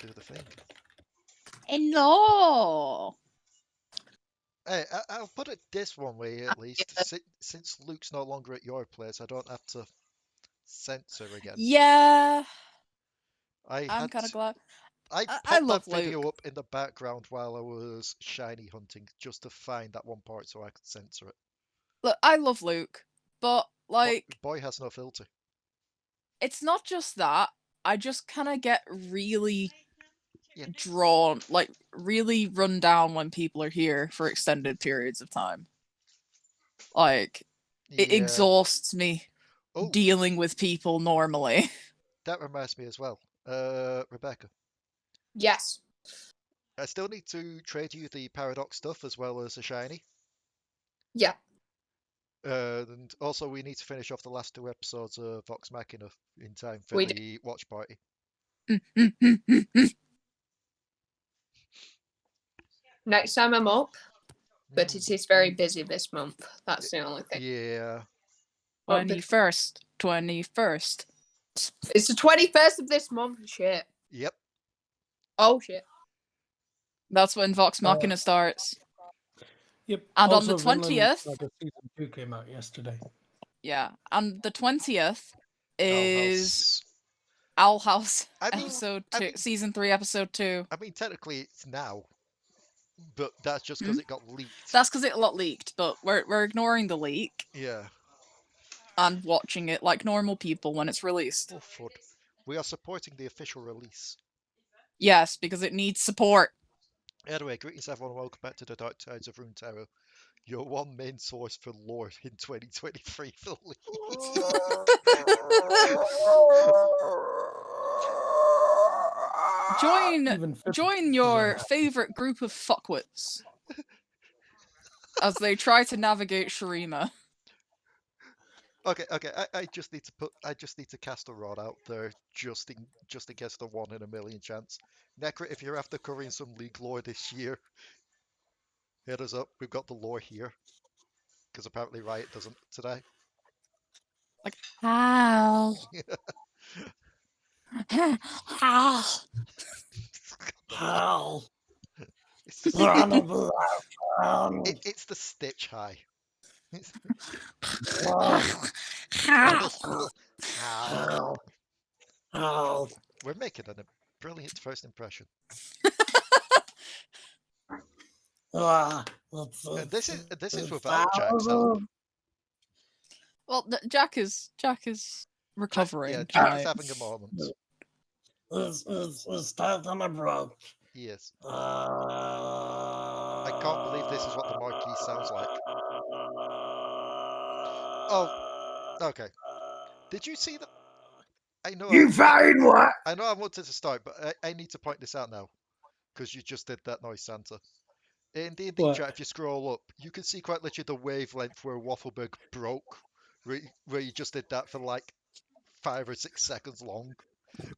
do the thing. Hello. Hey, I'll put it this one way at least. Since Luke's no longer at your place, I don't have to censor again. Yeah, I'm kind of glad. I I popped love that video Luke. up in the background while I was shiny hunting just to find that one part so I could censor it. Look, I love Luke, but like, boy has no filter. it's not just that. I just kind of get really Yeah. drawn, like really run down when people are here for extended periods of time. Like, it Yeah. exhausts me Oh, dealing with people normally. that reminds me as well. Rebecca, Yes. I still need to trade you the paradox stuff as well as a shiny. Yeah. And also we need to finish off the last 2 episodes of Vox Machina in time for We the watch party. Next time I'm up, but it is very busy this month. That's the only thing. Yeah. 21st. It's the 21st of this month. Shit. Yep. Oh shit. That's when Vox Machina starts. Yep. And also, on the 20th, Saga Season 2 came out yesterday. yeah, and the 20th is Owl Owl House I mean, episode I 2, mean- season 3, episode 2. I mean, technically it's now, but that's just because it got leaked. That's because it got leaked, but we're ignoring the leak Yeah. and watching it like normal people when it's released. Oh, fud. We are supporting the official release. Yes, because it needs support. Anyway, greetings everyone, welcome back to the Dark Tides of Runeterra, your one main source for lore in 2023 for Join your favorite group of fuckwits as they try to navigate Shurima. Okay, I just need to cast a rod out there just in case the 1 in a million chance. Necra, if you're after covering some League lore this year, hit us up. We've got the lore here. Because apparently Riot doesn't today. Like, how? How? How? It's the Stitch high. How? We're making a brilliant first impression. This is without Jack's help. Well, Jack is recovering. Jack is having a moment. It's time on approach. Yes. I can't believe this is what the marquee sounds like. Oh, okay. Did you see that? I know. You find what? I know I wanted to start, but I need to point this out now, because you just did that noise, Santa. In the D&D chat, if you scroll up, you can see quite literally the wavelength where Wafflebyrg broke, where you just did that for like 5 or 6 seconds long.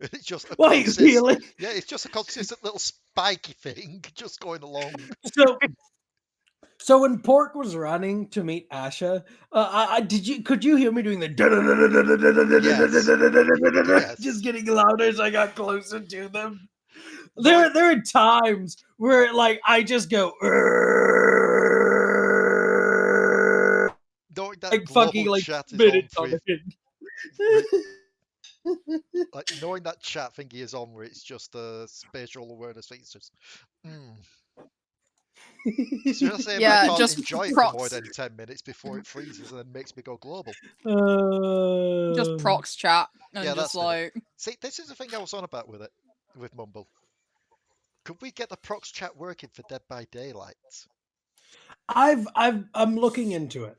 It's just a really? Yeah, it's just a consistent little spiky thing just going along. So when Pork was running to meet Asha, could you hear me doing the Yes. just getting louder as I got closer to them? There are times where like I just go knowing that like fucking like chat is minutes on on for it. like knowing that chat thingy is on where it's just a spatial awareness thing. It's just So you're saying I can't enjoy it for more than 10 minutes before it freezes and then makes me go global. Just procs chat and Yeah, just that's like. See, this is the thing I was on about with it, with Mumble. Could we get the procs chat working for Dead by Daylight? I'm looking into it.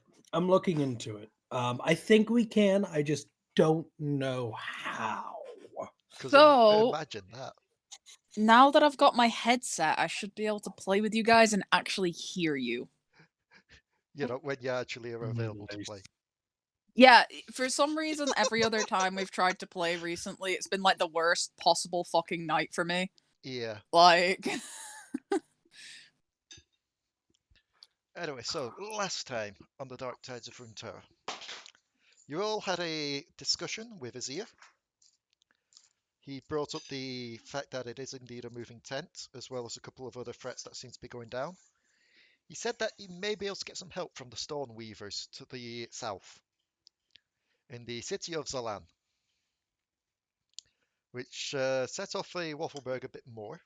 I think we can. I just don't know how. So imagine that. Now that I've got my headset, I should be able to play with you guys and actually hear you. You know, when you actually are available to play. Yeah, for some reason, every other time we've tried to play recently, it's been like the worst possible fucking night for me. Yeah. Like. Anyway, so last time on the Dark Tides of Runeterra, you all had a discussion with Azir. He brought up the fact that it is indeed a moving tent, as well as a couple of other threats that seem to be going down. He said that he may be able to get some help from the Stone Weavers to the south, in the city of Zalan, which set off a Wafflebyrg a bit more,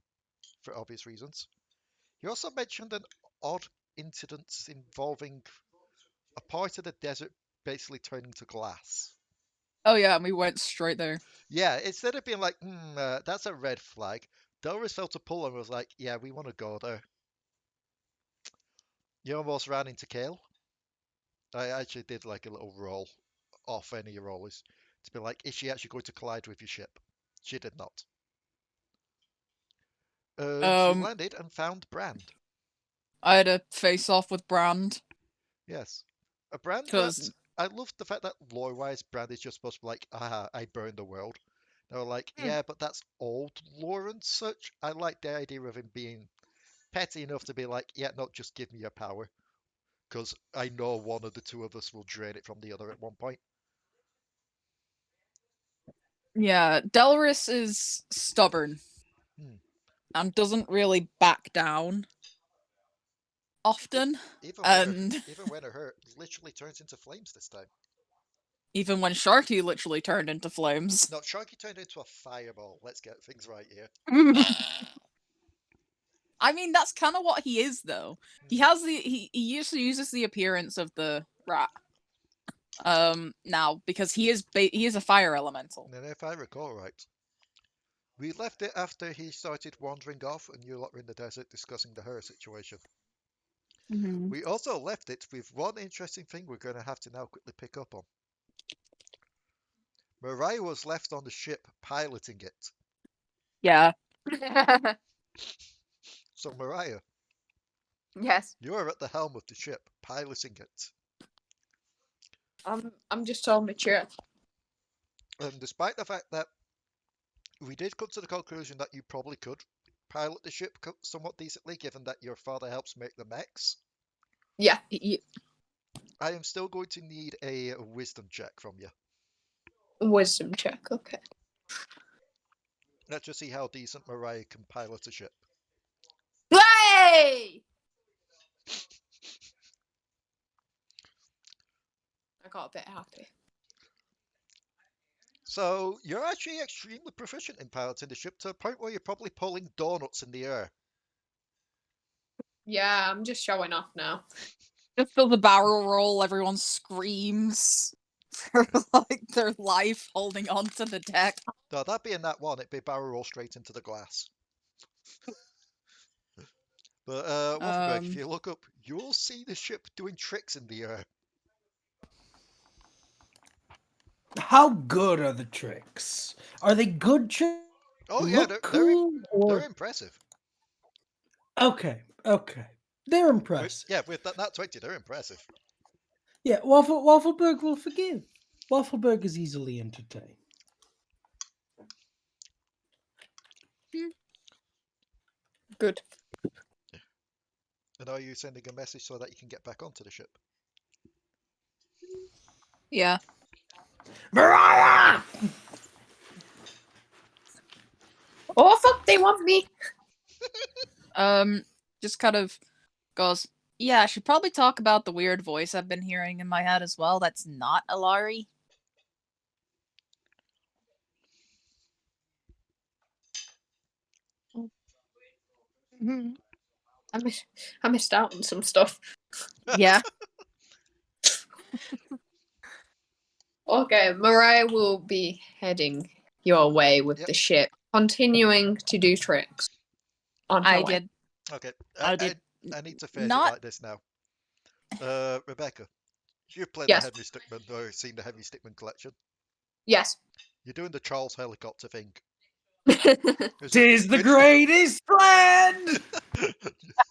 for obvious reasons. He also mentioned an odd incident involving a part of the desert basically turning to glass. Oh yeah, and we went straight there. Yeah, instead of being like, that's a red flag, Delris felt a pull and was like, yeah, we want to go there. You almost ran into Kale. I actually did like a little roll off any rollers to be like, is she actually going to collide with your ship? She did not. You landed and found Brand. I had a face off with Brand. Yes. A Brand that Because I love the fact that lore-wise, Brand is just supposed to be like, I burned the world. They were like, yeah, but that's old lore and such. I like the idea of him being petty enough to be like, yeah, no, just give me your power. Because I know one of the two of us will drain it from the other at one point. yeah, Delris is stubborn. Hmm. And doesn't really back down often. Even And when it hurt, literally turns into flames this time. even when Sharky literally turned into flames. No, Sharky turned into a fireball. Let's get things right here. I mean, that's kind of what he is, though. He has he usually uses the appearance of the rat. Now because he is a fire elemental. And if I recall right, we left it after he started wandering off, and you lot were in the desert discussing the her situation. Mm-hmm. We also left it with one interesting thing we're going to have to now quickly pick up on. Mariah was left on the ship piloting it. Yeah. So Mariah, Yes. you're at the helm of the ship, piloting it. I'm just so mature. And despite the fact that we did come to the conclusion that you probably could pilot the ship somewhat decently, given that your father helps make the mechs, Yeah. I am still going to need a wisdom check from you. Wisdom check. Okay. Let's just see how decent Mariah can pilot a ship. Hey! I got a bit happy. So you're actually extremely proficient in piloting the ship to a point where you're probably pulling donuts in the air. Yeah, I'm just showing off now. Just for the barrel roll, everyone screams for like their life holding onto the deck. No, that being that one, it'd be barrel roll straight into the glass. But Wafflebyrg, if you look up, you'll see the ship doing tricks in the air. How good are the tricks? Are they good tricks? Oh yeah, Look cool, they're impressive. Okay, they're impressive. With that 20, they're impressive. Yeah, Wafflebyrg will forgive. Wafflebyrg is easily entertained. Good. And are you sending a message so that you can get back onto the ship? Yeah. Mariah! Oh fuck! They want me. Just kind of goes, yeah, I should probably talk about the weird voice I've been hearing in my head as well. That's not Alari. I missed out on some stuff. Yeah. Okay, Mariah will be heading your way with the ship, continuing to do tricks. On her I way. did. Okay, I did. I need to phrase Not- it like this now. Rebecca, you've played Yes. the Henry Stickmin or seen the Henry Stickmin collection. Yes. You're doing the Charles helicopter thing. Tis the greatest land!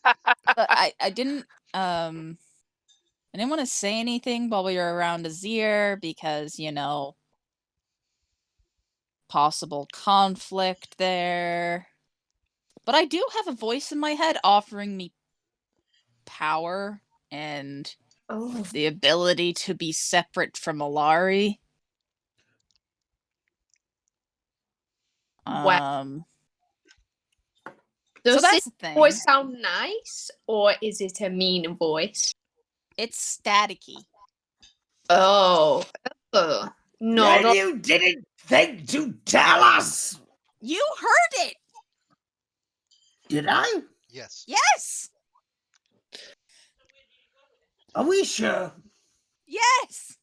But I didn't want to say anything while we were around Azir because, possible conflict there. But I do have a voice in my head offering me power and the ability to be separate from Alari. Wow. So Does that's this the thing. voice sound nice, or is it a mean voice? It's staticky. Oh. No, Then not you didn't think to tell us! You heard it! Did I? Yes. Yes! Are we sure? Yes!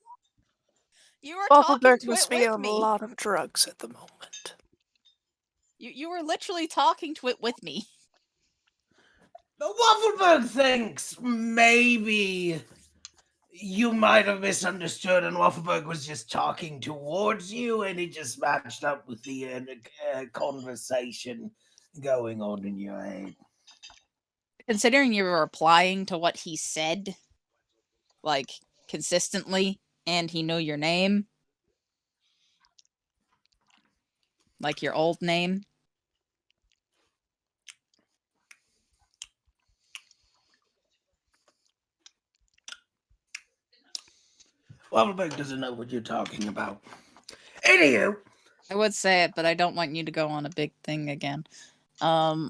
You were talking Wafflebyrg to must it be with on a me. lot of drugs at the moment. You were literally talking to it with me. The Wafflebyrg thinks maybe you might have misunderstood and Wafflebyrg was just talking towards you and it just matched up with the conversation going on in your head. Considering you were replying to what he said, like, consistently, and he knew your name. Like your old name. Wafflebyrg doesn't know what you're talking about. Anywho. I would say it, but I don't want you to go on a big thing again. So,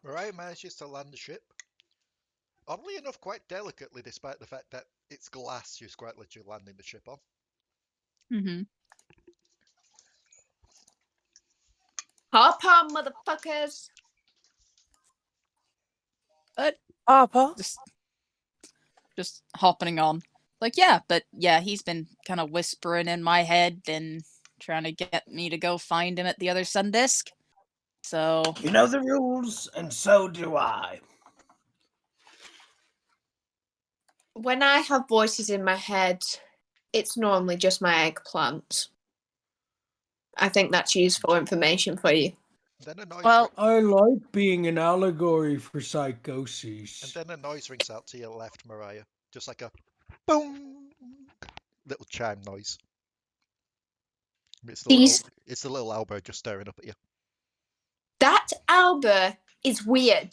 Mariah manages to land the ship. Oddly enough, quite delicately, despite the fact that it's glass she's quite literally landing the ship on. Mm-hmm. hop on, motherfuckers. But Papa? just hopping on. Like, yeah, but yeah, he's been kind of whispering in my head and trying to get me to go find him at the other sun disk. So You know the rules, and so do I. When I have voices in my head, it's normally just my eggplant. I think that's useful information for you. Then a noise well, I like being an allegory for psychosis. and then a noise rings out to your left, Mariah. Just like a boom little chime noise. It's the little Albert just staring up at you. That Albert is weird.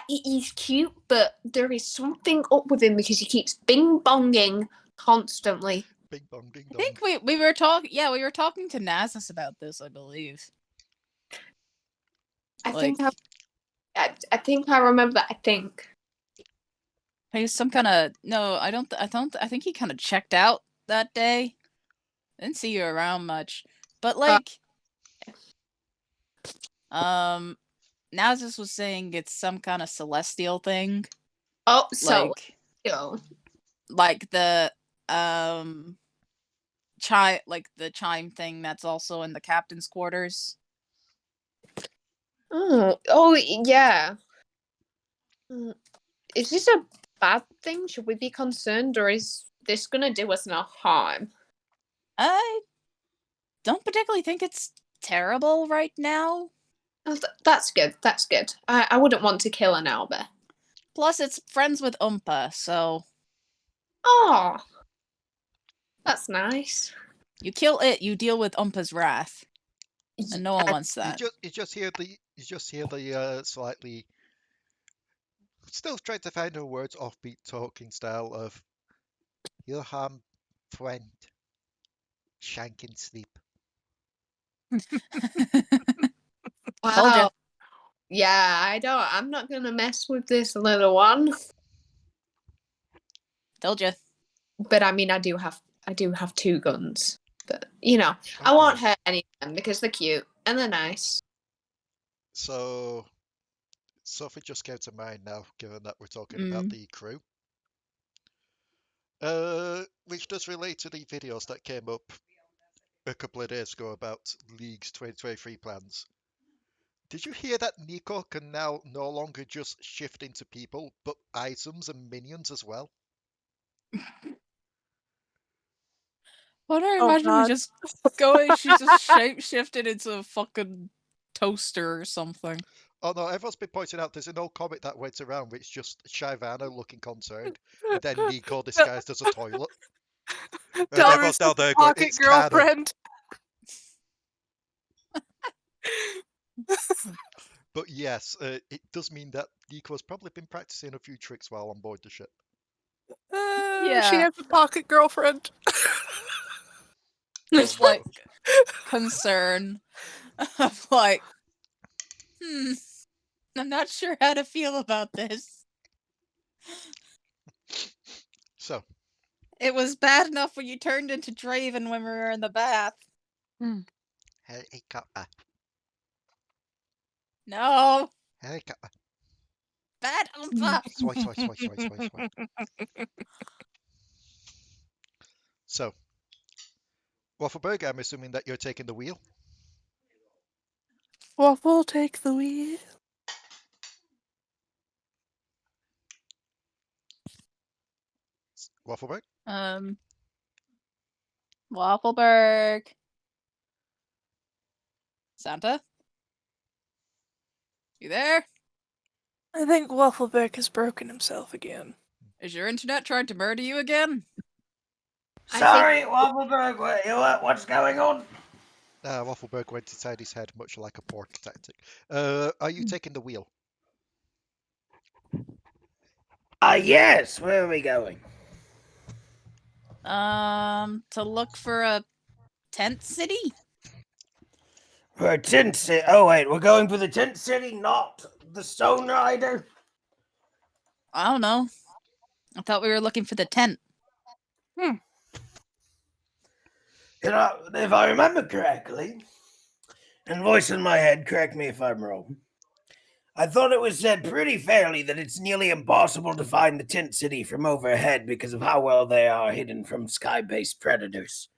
He's cute, but there is something up with him because he keeps bing-bonging constantly. Bing bong ding I dong. think we were talking. Yeah, we were talking to Nasus about this, I believe. I think I remember that. I think He's some kind of no. I don't. I think he kind of checked out that day. Didn't see you around much, but like, Nasus was saying it's some kind of celestial thing. Oh, so like the chime, like the chime thing that's also in the captain's quarters. Oh yeah. Is this a bad thing? Should we be concerned, or is this gonna do us no harm? I don't particularly think it's terrible right now. Oh, that's good. That's good. I wouldn't want to kill an Albert. Plus, it's friends with Umpa, so. Oh, that's nice. You kill it, you deal with Umpa's wrath, and no one wants that. You just hear the slightly, still trying to find her words, offbeat talking style of your harm friend, shank in sleep. Wow. Told you. Yeah, I'm not gonna mess with this little one. Told you. But I mean, I do have 2 guns. But you know, I won't hurt any of them because they're cute and they're nice. So, something just came to mind now, given that we're talking about the crew. Which does relate to the videos that came up a couple of days ago about League's 2023 plans. Did you hear that Nico can now no longer just shift into people, but items and minions as well? Why do I Oh, imagine God. we just going? She just shape shifted into a fucking toaster or something. Oh no, everyone's been pointing out there's an old comic that went around which just Shyvana looking concerned, and then Nico disguised as a toilet. And everyone's Delris' down there going, pocket it's canon. girlfriend. But yes, it does mean that Nico has probably been practicing a few tricks while on board the ship. She has a pocket girlfriend. Just like concern of like, I'm not sure how to feel about this. So, It was bad enough when you turned into Draven when we were in the bath. helicopter, No, helicopter. bad umpa. Swipe, swipe, swipe, swipe, swipe, swipe. So, Wafflebyrg, I'm assuming that you're taking the wheel. Waffle, take the wheel. Wafflebyrg? Wafflebyrg. Santa? You there? I think Wafflebyrg has broken himself again. Is your internet trying to murder you again? Sorry, Wafflebyrg, what's going on? Wafflebyrg went inside his head, much like a pork tactic. Are you taking the wheel? Yes, where are we going? To look for a tent city? For a tent city. Oh, wait, we're going for the tent city, not the Stone Rider? I don't know. I thought we were looking for the tent. You know, if I remember correctly, and voice in my head, correct me if I'm wrong, I thought it was said pretty fairly that it's nearly impossible to find the tent city from overhead because of how well they are hidden from sky-based predators.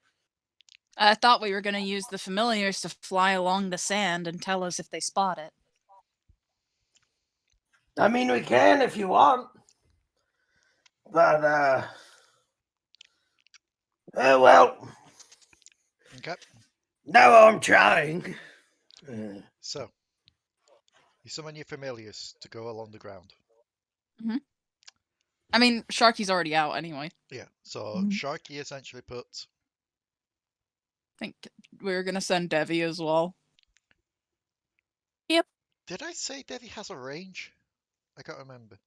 I thought we were going to use the familiars to fly along the sand and tell us if they spot it. I mean, we can if you want. But, well. Okay. No, I'm trying. So, you summon your familiars to go along the ground. I mean, Sharky's already out anyway. Yeah, so Sharky essentially put... I think we were going to send Devi as well. Yep. Did I say Devi has a range? I can't remember.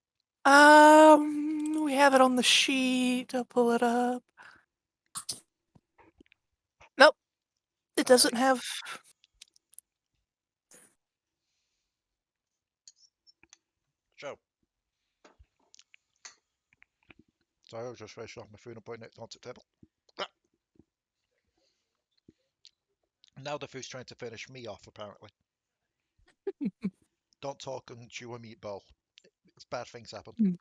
We have it on the sheet. I'll pull it up. Nope. It doesn't have... Show. Sorry, I was just finishing off my food and putting it onto the table. Now the food's trying to finish me off, apparently. Don't talk and chew a meatball. It's bad things happen.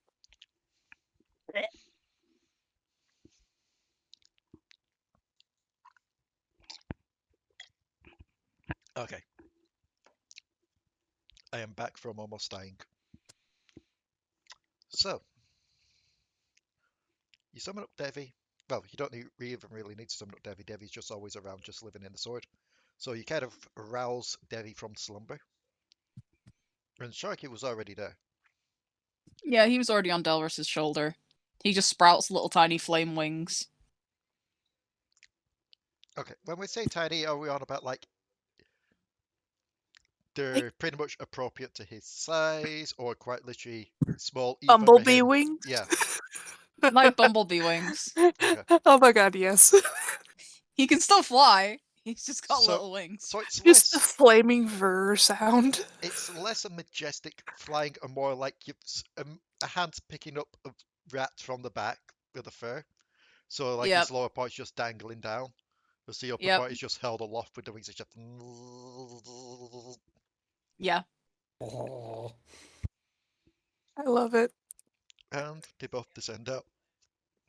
Okay. I am back from almost dying. So, you summon up Devi. Well, you don't even really need to summon up Devi. Devi's just always around, just living in the sword. So you kind of arouse Devi from slumber. And Sharky was already there. Yeah, he was already on Delris's shoulder. He just sprouts little tiny flame wings. Okay, when we say tiny, are we on about like they're pretty much appropriate to his size, or quite literally small? Even for Bumblebee him? wings? Yeah. Like bumblebee wings. Okay. Oh my god, yes. He can still fly. He's just got So- little wings. So it's Just the less. flaming vrr sound. It's less a majestic flying, and more like a hand picking up a rat from the back with a fur. So like Yep. his lower part's just dangling down. The upper Yep. part is just held aloft with the wings. It's just... Yeah. I love it. And they both descend out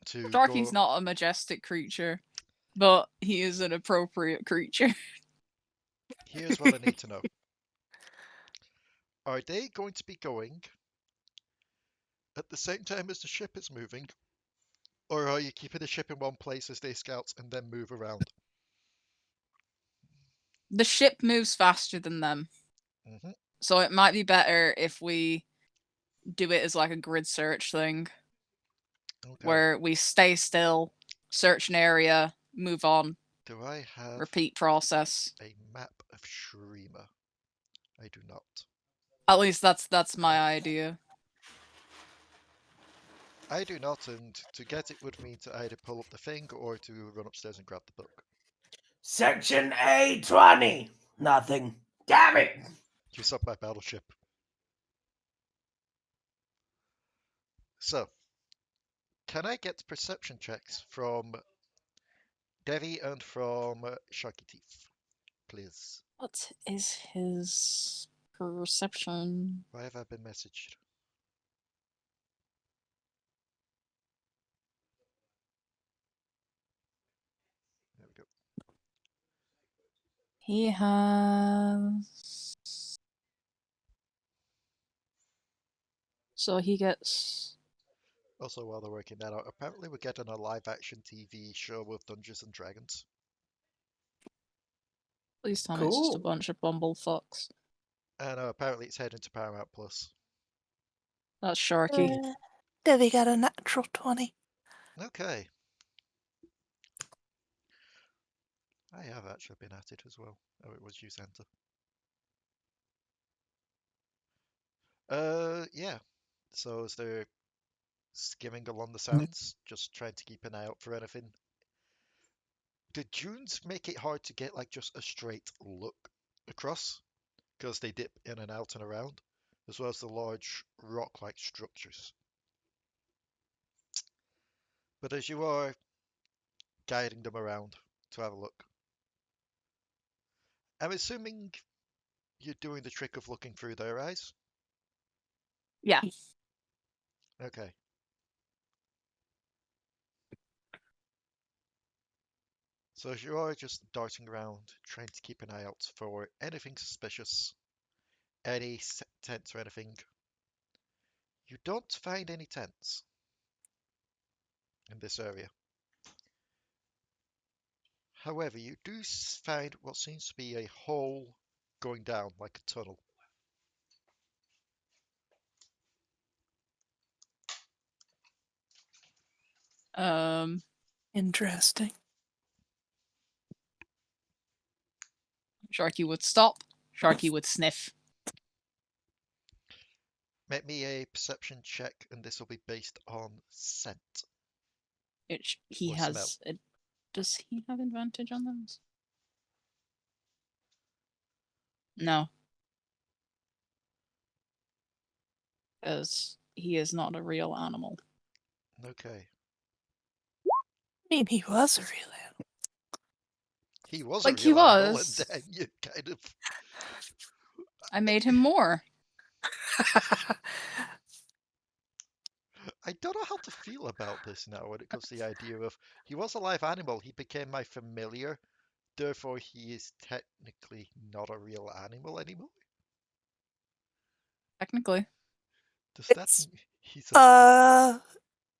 to Sharky's go... not a majestic creature, but he is an appropriate creature. Here's what I need to know. Are they going to be going at the same time as the ship is moving? Or are you keeping the ship in one place as they scout and then move around? The ship moves faster than them. Mm-hmm. So it might be better if we do it as like a grid search thing. Okay. Where we stay still, search an area, move on, Do I have repeat process. a map of Shreema? I do not. At least that's my idea. I do not, and to get it would mean to either pull up the thing or to run upstairs and grab the book. Section A20. Nothing. Damn it! You sunk my battleship. So, can I get perception checks from Devi and from Sharky Teeth, please? What is his perception? Why have I been messaged? There we go. He has. So he gets. Also, while they're working that out, apparently we're getting a live-action TV show with Dungeons and Dragons. Please tell me it's just a Cool. bunch of bumblefucks. And apparently it's heading to Paramount Plus. That's Sharky. Debbie got a natural 20. Okay. I have actually been at it as well. Oh, it was you, Santa. Yeah. So as they're skimming along the sands, just trying to keep an eye out for anything. The dunes make it hard to get like just a straight look across, because they dip in and out and around, as well as the large rock-like structures. But as you are guiding them around to have a look, I'm assuming you're doing the trick of looking through their eyes? Yeah. Okay. So as you are just darting around, trying to keep an eye out for anything suspicious, any tents or anything, you don't find any tents in this area. However, you do find what seems to be a hole going down like a tunnel. Interesting. Sharky would stop. Sharky would sniff. Make me a perception check, and this will be based on scent. He Or has. Does he have advantage on those? No. Because he is not a real animal. Okay. I mean, he was a real animal. He was Like a he real animal, was. and then you kind of... I made him more. I don't know how to feel about this now when it comes to the idea of he was a live animal, he became my familiar, therefore he is technically not a real animal anymore. Technically. Does It's, that mean he's a...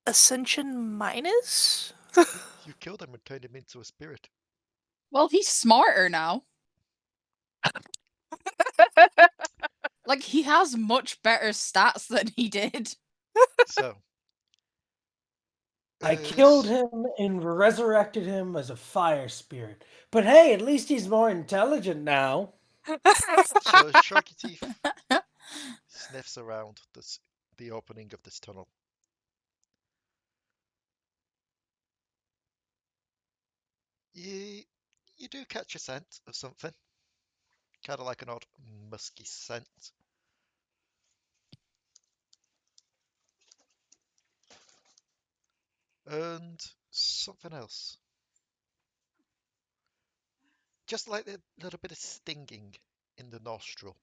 Ascension minus? You killed him and turned him into a spirit. Well, he's smarter now. Like, he has much better stats than he did. So... I killed him and resurrected him as a fire spirit. But hey, at least he's more intelligent now. So Sharky Teeth sniffs around the opening of this tunnel. You do catch a scent of something. Kind of like an odd musky scent. And something else. Just like a little bit of stinging in the nostril.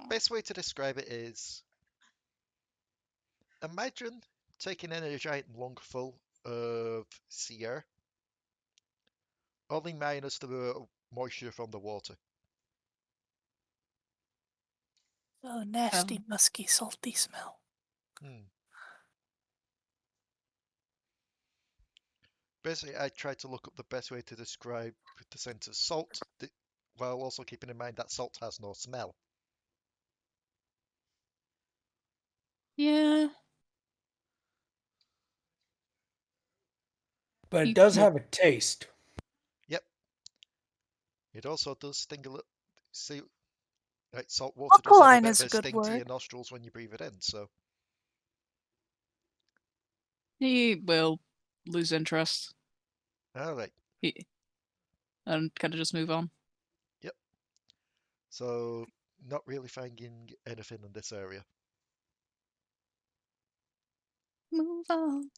Best way to describe it is, imagine taking in a giant lungful of sea air, only minus the moisture from the water. Oh, nasty, musky, salty smell. Basically, I tried to look up the best way to describe the scent of salt, while also keeping in mind that salt has no smell. Yeah. But it does have a taste. Yep. It also does sting a little. See, like salt water does have a Alkaline bit is of a a good sting to your word. nostrils when you breathe it in, so. He will lose interest All right. and kind of just move on. Yep. So not really finding anything in this area. Move on.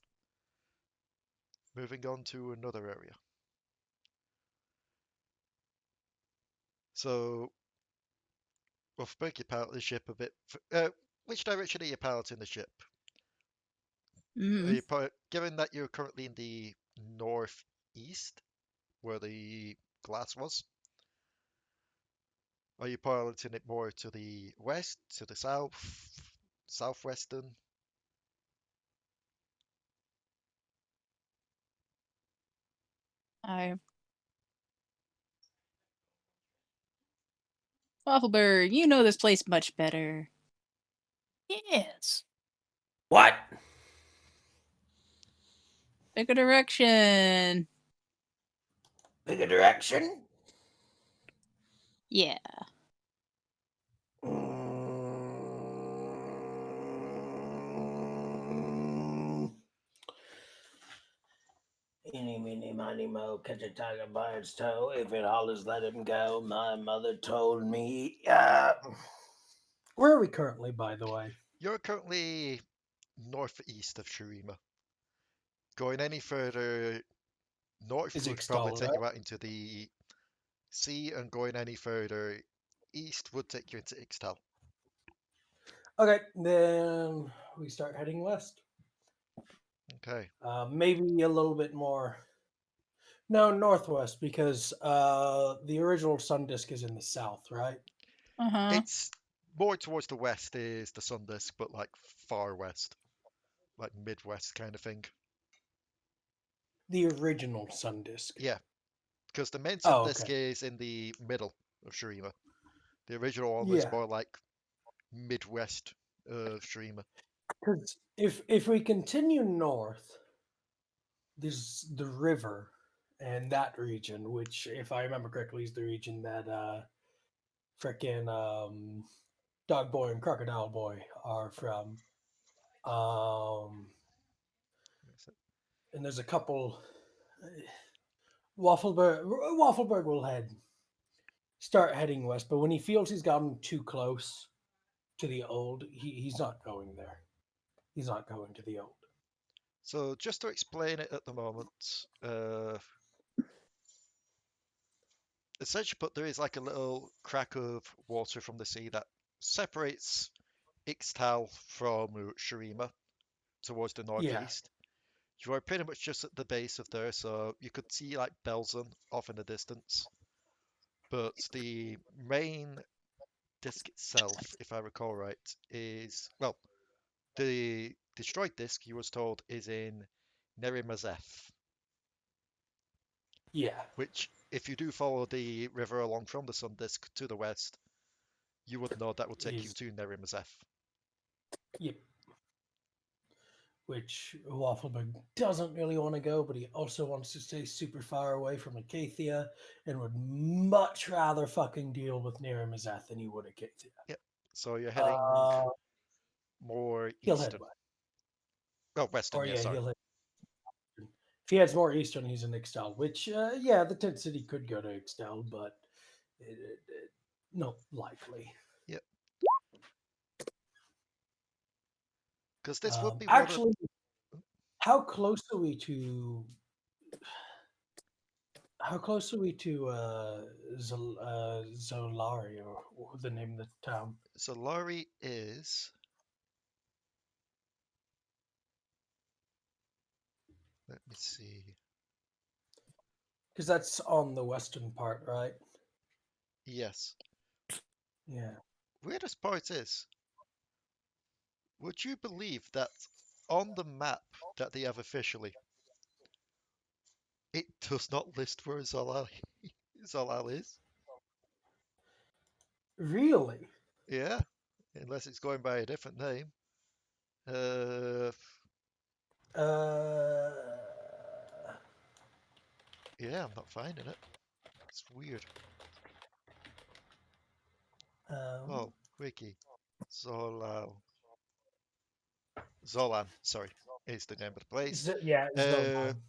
Moving on to another area. So Wafflebyrg, you pilot the ship a bit. Which direction are you piloting the ship? Are you given that you're currently in the northeast, where the glass was, are you piloting it more to the west, to the south, southwestern? Wafflebyrg, you know this place much better. Yes. What? Pick a direction. Pick a direction? Yeah. Eeny, meeny, miny, mo, catch a tiger by its toe. If it hollers, let him go. My mother told me. Where are we currently, by the way? You're currently northeast of Shurima. Going any further north Is would probably Ixtal, take right? you out into the sea, and going any further east would take you into Ixtal. Okay, then we start heading west. Okay. Maybe a little bit more. No, northwest, because the original sun disk is in the south, right? It's more towards the west is the sun disk, but like far west, like midwest kind of thing. The original sun disk. Yeah, because the main sun Oh, disk okay. is in the middle of Shurima. The original one was Yeah, more like midwest of Shurima. because if we continue north, there's the river and that region, which, if I remember correctly, is the region that frickin' Dog Boy and Crocodile Boy are from. And there's a couple. Wafflebyrg will start heading west, but when he feels he's gotten too close to the old, he's not going there. He's not going to the old. So just to explain it at the moment, essentially, but there is like a little crack of water from the sea that separates Ixtal from Shurima towards the Yeah. northeast. You are pretty much just at the base of there, so you could see like Belzen off in the distance. But the main disk itself, if I recall right, is, well, the destroyed disk, he was told, is in Nerimazeth, Yeah. which, if you do follow the river along from the sun disk to the west, you would know that would take you Is to Nerimazeth. Yep. Which Wafflebyrg doesn't really want to go, but he also wants to stay super far away from Acacia and would much rather fucking deal with Nerimazeth than he would Acacia. Yep. So you're heading more He'll head eastern. west. Oh, western, Or yeah, yeah, sorry. he'll head. If he heads more eastern, he's in Ixtal, which, yeah, the tent city could go to Ixtal, but not likely. Yep. Because this would be one of... Actually, how close are we to Zolari, or the name of the town? So Alari is... Let me see. Because that's on the western part, right? Yes. Yeah. Weirdest part is, would you believe that on the map that they have officially, it does not list where Zolal is? Really? Yeah, unless it's going by a different name. Uh, Uh, yeah, I'm not finding it. It's weird. um, Oh, wiki. Zolal. Zolan, sorry. is the name of the place. Yeah, Zone Uh, 9.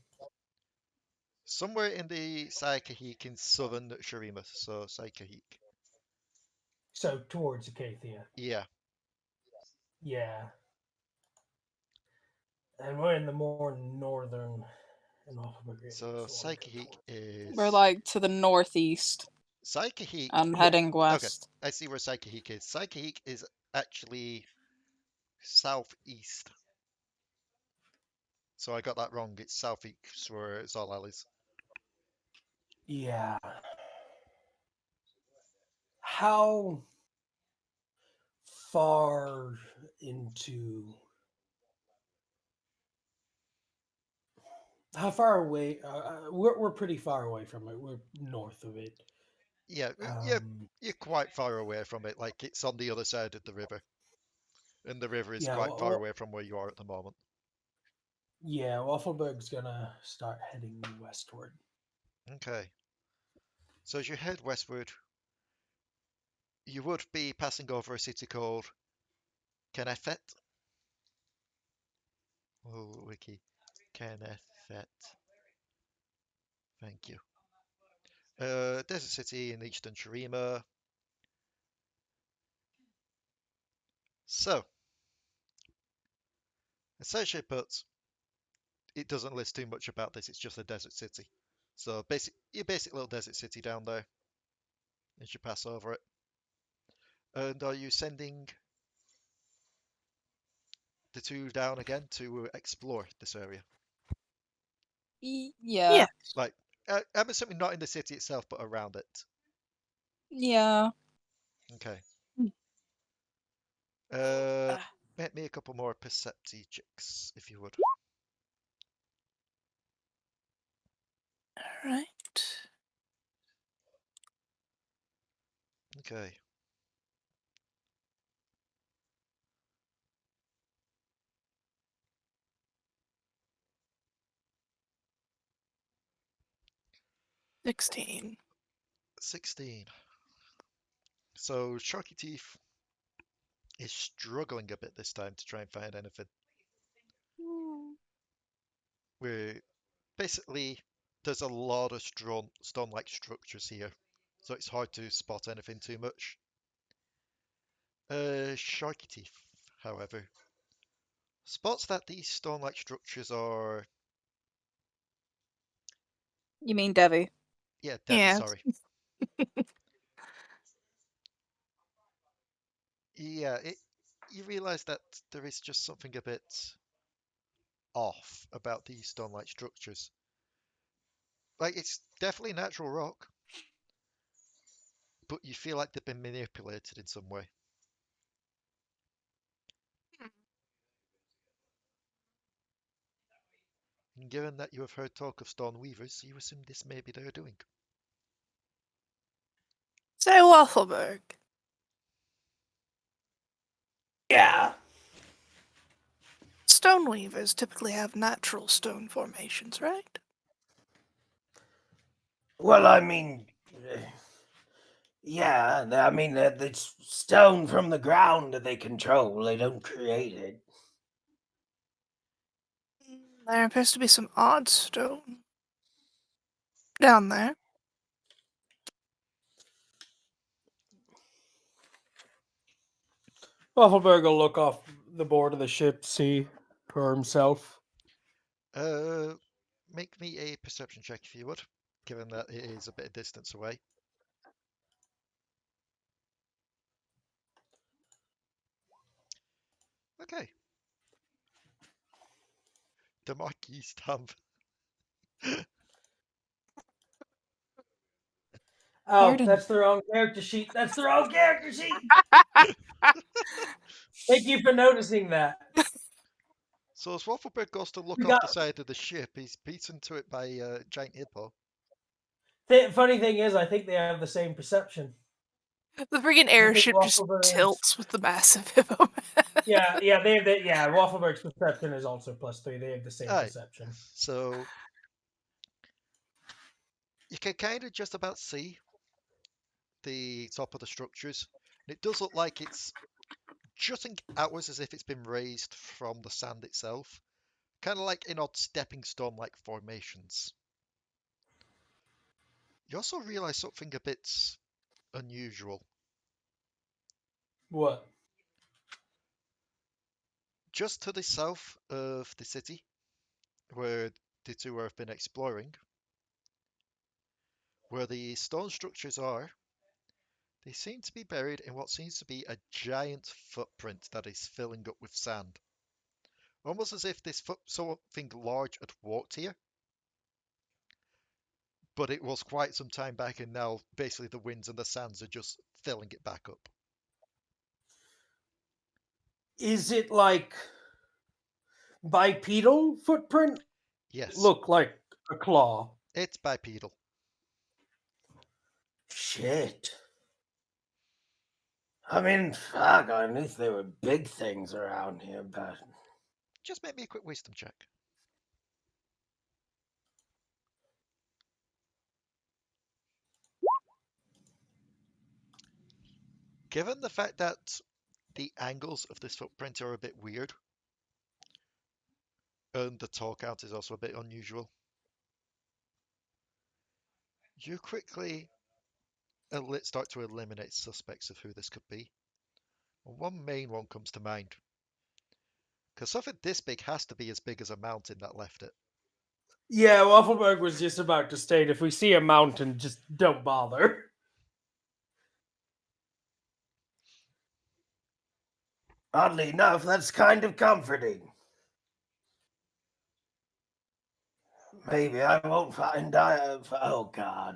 somewhere in the Saikahik in southern Shurima, so Saikahik. So towards Acacia. Yeah. Yeah. And we're in the more northern and Wafflebyrg. So Saikahik We're is like to the northeast. Saikahik. I'm Yeah. heading Okay, west. I see where Saikahik is. Saikahik is actually southeast. So I got that wrong. It's southeast where Zolal is. Yeah. How far into how far away we're pretty far away from it. We're north of it. Yeah, Um, you're quite far away from it. Like it's on the other side of the river, and the river is yeah, quite far away from where you are at the moment. yeah, Wafflebyrg's gonna start heading westward. Okay. So as you head westward, you would be passing over a city called Kenefet. Oh, wiki. Kenefet. Thank you. There's a city in eastern Shurima. So, essentially put, it doesn't list too much about this. It's just a desert city. So, your basic little desert city down there as you pass over it. And are you sending the two down again to explore this area? Yeah. Yeah. Like, I'm assuming not in the city itself, but around it. Yeah. Okay. Mm. Ah, Make me a couple more percepti checks, if you would. Alright. Okay. 16. 16. So, Sharky Teeth is struggling a bit this time to try and find anything. We're basically, there's a lot of stone-like structures here, so it's hard to spot anything too much. Sharky Teeth, however, spots that these stone-like structures are, You mean Devi? yeah, Devi, Yeah. sorry. Yeah, you realize that there is just something a bit off about these stone-like structures. Like, it's definitely natural rock, but you feel like they've been manipulated in some way. And given that you have heard talk of stone weavers, you assume this may be their doing. Say Wafflebyrg. Yeah. Stone weavers typically have natural stone formations, right? Well, I mean, yeah. I mean, it's stone from the ground that they control. They don't create it. There appears to be some odd stone down there. Wafflebyrg will look off the board of the ship, see for himself. Make me a perception check if you would, given that it is a bit of distance away. Okay. The Marquis stamp. Oh, Pardon. that's the wrong character sheet. That's the wrong character sheet. Thank you for noticing that. So as Wafflebyrg goes to look We off the got. side of the ship, he's beaten to it by a giant hippo. Funny thing is, I think they have the same perception. The friggin' I think airship just Wafflebyrg. tilts with the massive hippo. Yeah, they have the, yeah. Wafflebyrg's perception is also +3. They have the same Aye. perception. So you can kind of just about see the top of the structures. And it does look like it's jutting outwards as if it's been raised from the sand itself. kind of like in odd stepping stone-like formations. You also realize something a bit unusual. What? Just to the south of the city, where the two have been exploring, where the stone structures are, they seem to be buried in what seems to be a giant footprint that is filling up with sand. Almost as if something large had walked here, but it was quite some time back, and now basically the winds and the sands are just filling it back up. Is it like bipedal footprint? Yes, Look like a claw. it's bipedal. Shit. I mean, fuck, I knew there were big things around here, but Just make me a quick wisdom check. Given the fact that the angles of this footprint are a bit weird, and the tall count is also a bit unusual, you quickly start to eliminate suspects of who this could be. And one main one comes to mind. Because something this big has to be as big as a mountain that left it. yeah, Wafflebyrg was just about to state if we see a mountain, just don't bother. Oddly enough, that's kind of comforting. Maybe I won't fucking die of. Oh, God.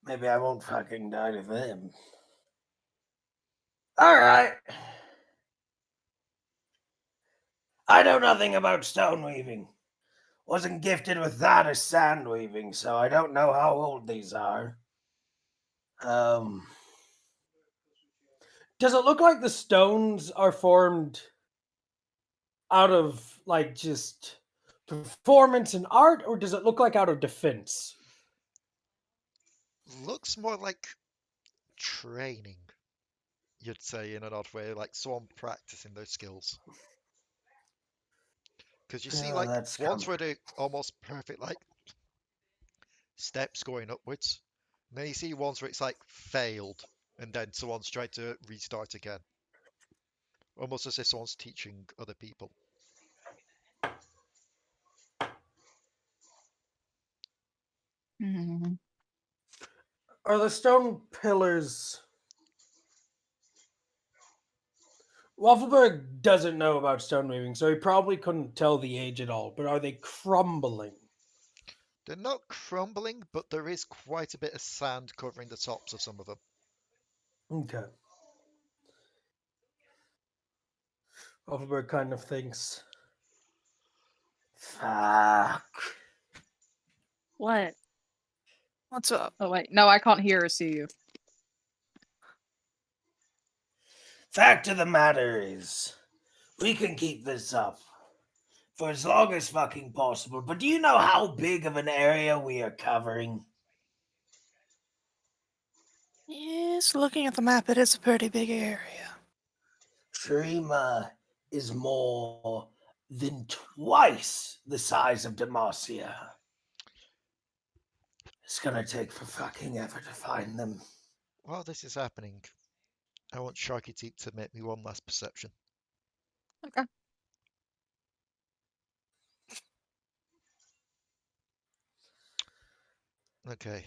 Maybe I won't fucking die to them. Alright. I know nothing about stone weaving. Wasn't gifted with that as sand weaving, so I don't know how old these are. Does it look like the stones are formed out of, like, just performance and art, or does it look like out of defense? Looks more like training, you'd say, in an odd way, like someone practicing those skills. Because you see, like, That's ones where they're almost perfect, like, steps going upwards. And then you see ones where it's like failed, and then someone's tried to restart again. Almost as if someone's teaching other people. Hmm. Are the stone pillars... Wafflebyrg doesn't know about stone weaving, so he probably couldn't tell the age at all, but are they crumbling? They're not crumbling, but there is quite a bit of sand covering the tops of some of them. Okay. Wafflebyrg kind of thinks, fuck. What? What's up? Oh wait, no, I can't hear or see you. Fact of the matter is, we can keep this up for as long as fucking possible, but do you know how big of an area we are covering? Yes, looking at the map, it is a pretty big area. Trima is more than twice the size of Demacia. It's gonna take for fucking ever to find them. While this is happening, I want Sharky Teep to make me one last perception. Okay. Okay.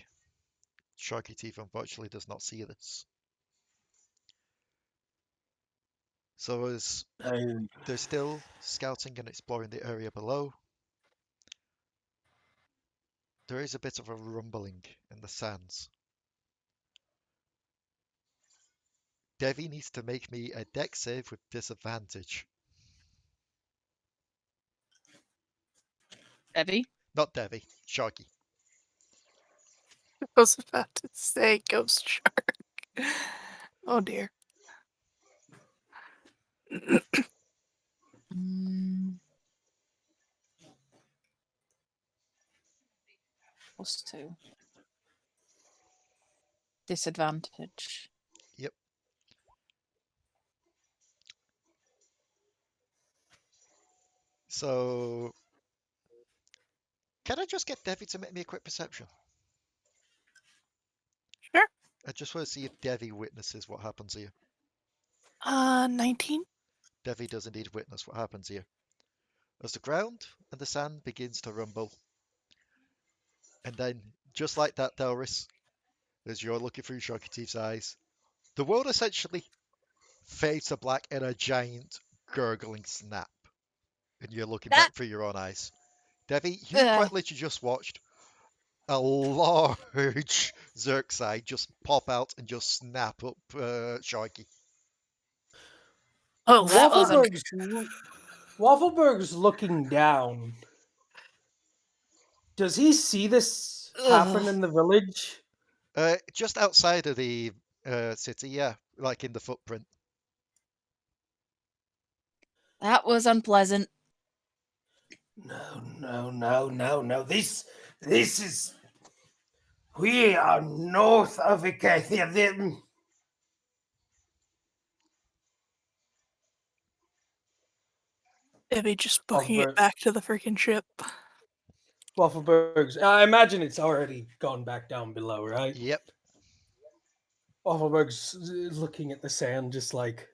Sharky Teeth unfortunately does not see this. So as they're still scouting and exploring the area below, there is a bit of a rumbling in the sands. Devi needs to make me a dex save with disadvantage. Evie? Not Devi, Sharky. I was about to say ghost shark. Oh dear. +2. Disadvantage. Yep. So, can I just get Devi to make me a quick perception? Sure. I just want to see if Devi witnesses what happens here. 19. Devi does indeed witness what happens here. As the ground and the sand begins to rumble, and then, just like that, Delris, as you're looking through Shocketeeth's eyes, the world essentially fades to black in a giant gurgling snap, and you're looking That back through your own eyes. Devi, you uh, quite literally just watched a large Xerxide just pop out and just snap up Sharky. Oh, that wasn't. Wafflebyrg's looking down. Does he see this happen ugh, in the village? Just outside of the city, yeah, like in the footprint. that was unpleasant. No. This is. We are north of Icathia. Maybe just booking it Waffleberg. back to the freaking ship. Waffleberg's. I imagine it's already gone back down below, right? Yep. Waffleberg's looking at the sand, just like.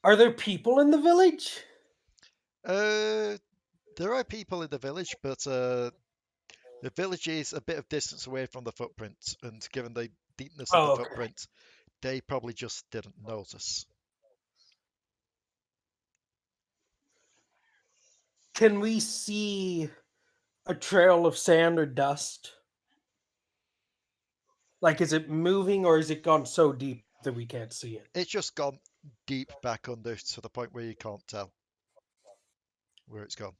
Are there people in the village? There are people in the village, but the village is a bit of distance away from the footprint, and given the deepness of the Oh, okay. footprint, they probably just didn't notice. Can we see a trail of sand or dust? Like, is it moving or is it gone so deep that we can't see it? It's just gone deep back under to the point where you can't tell where it's gone.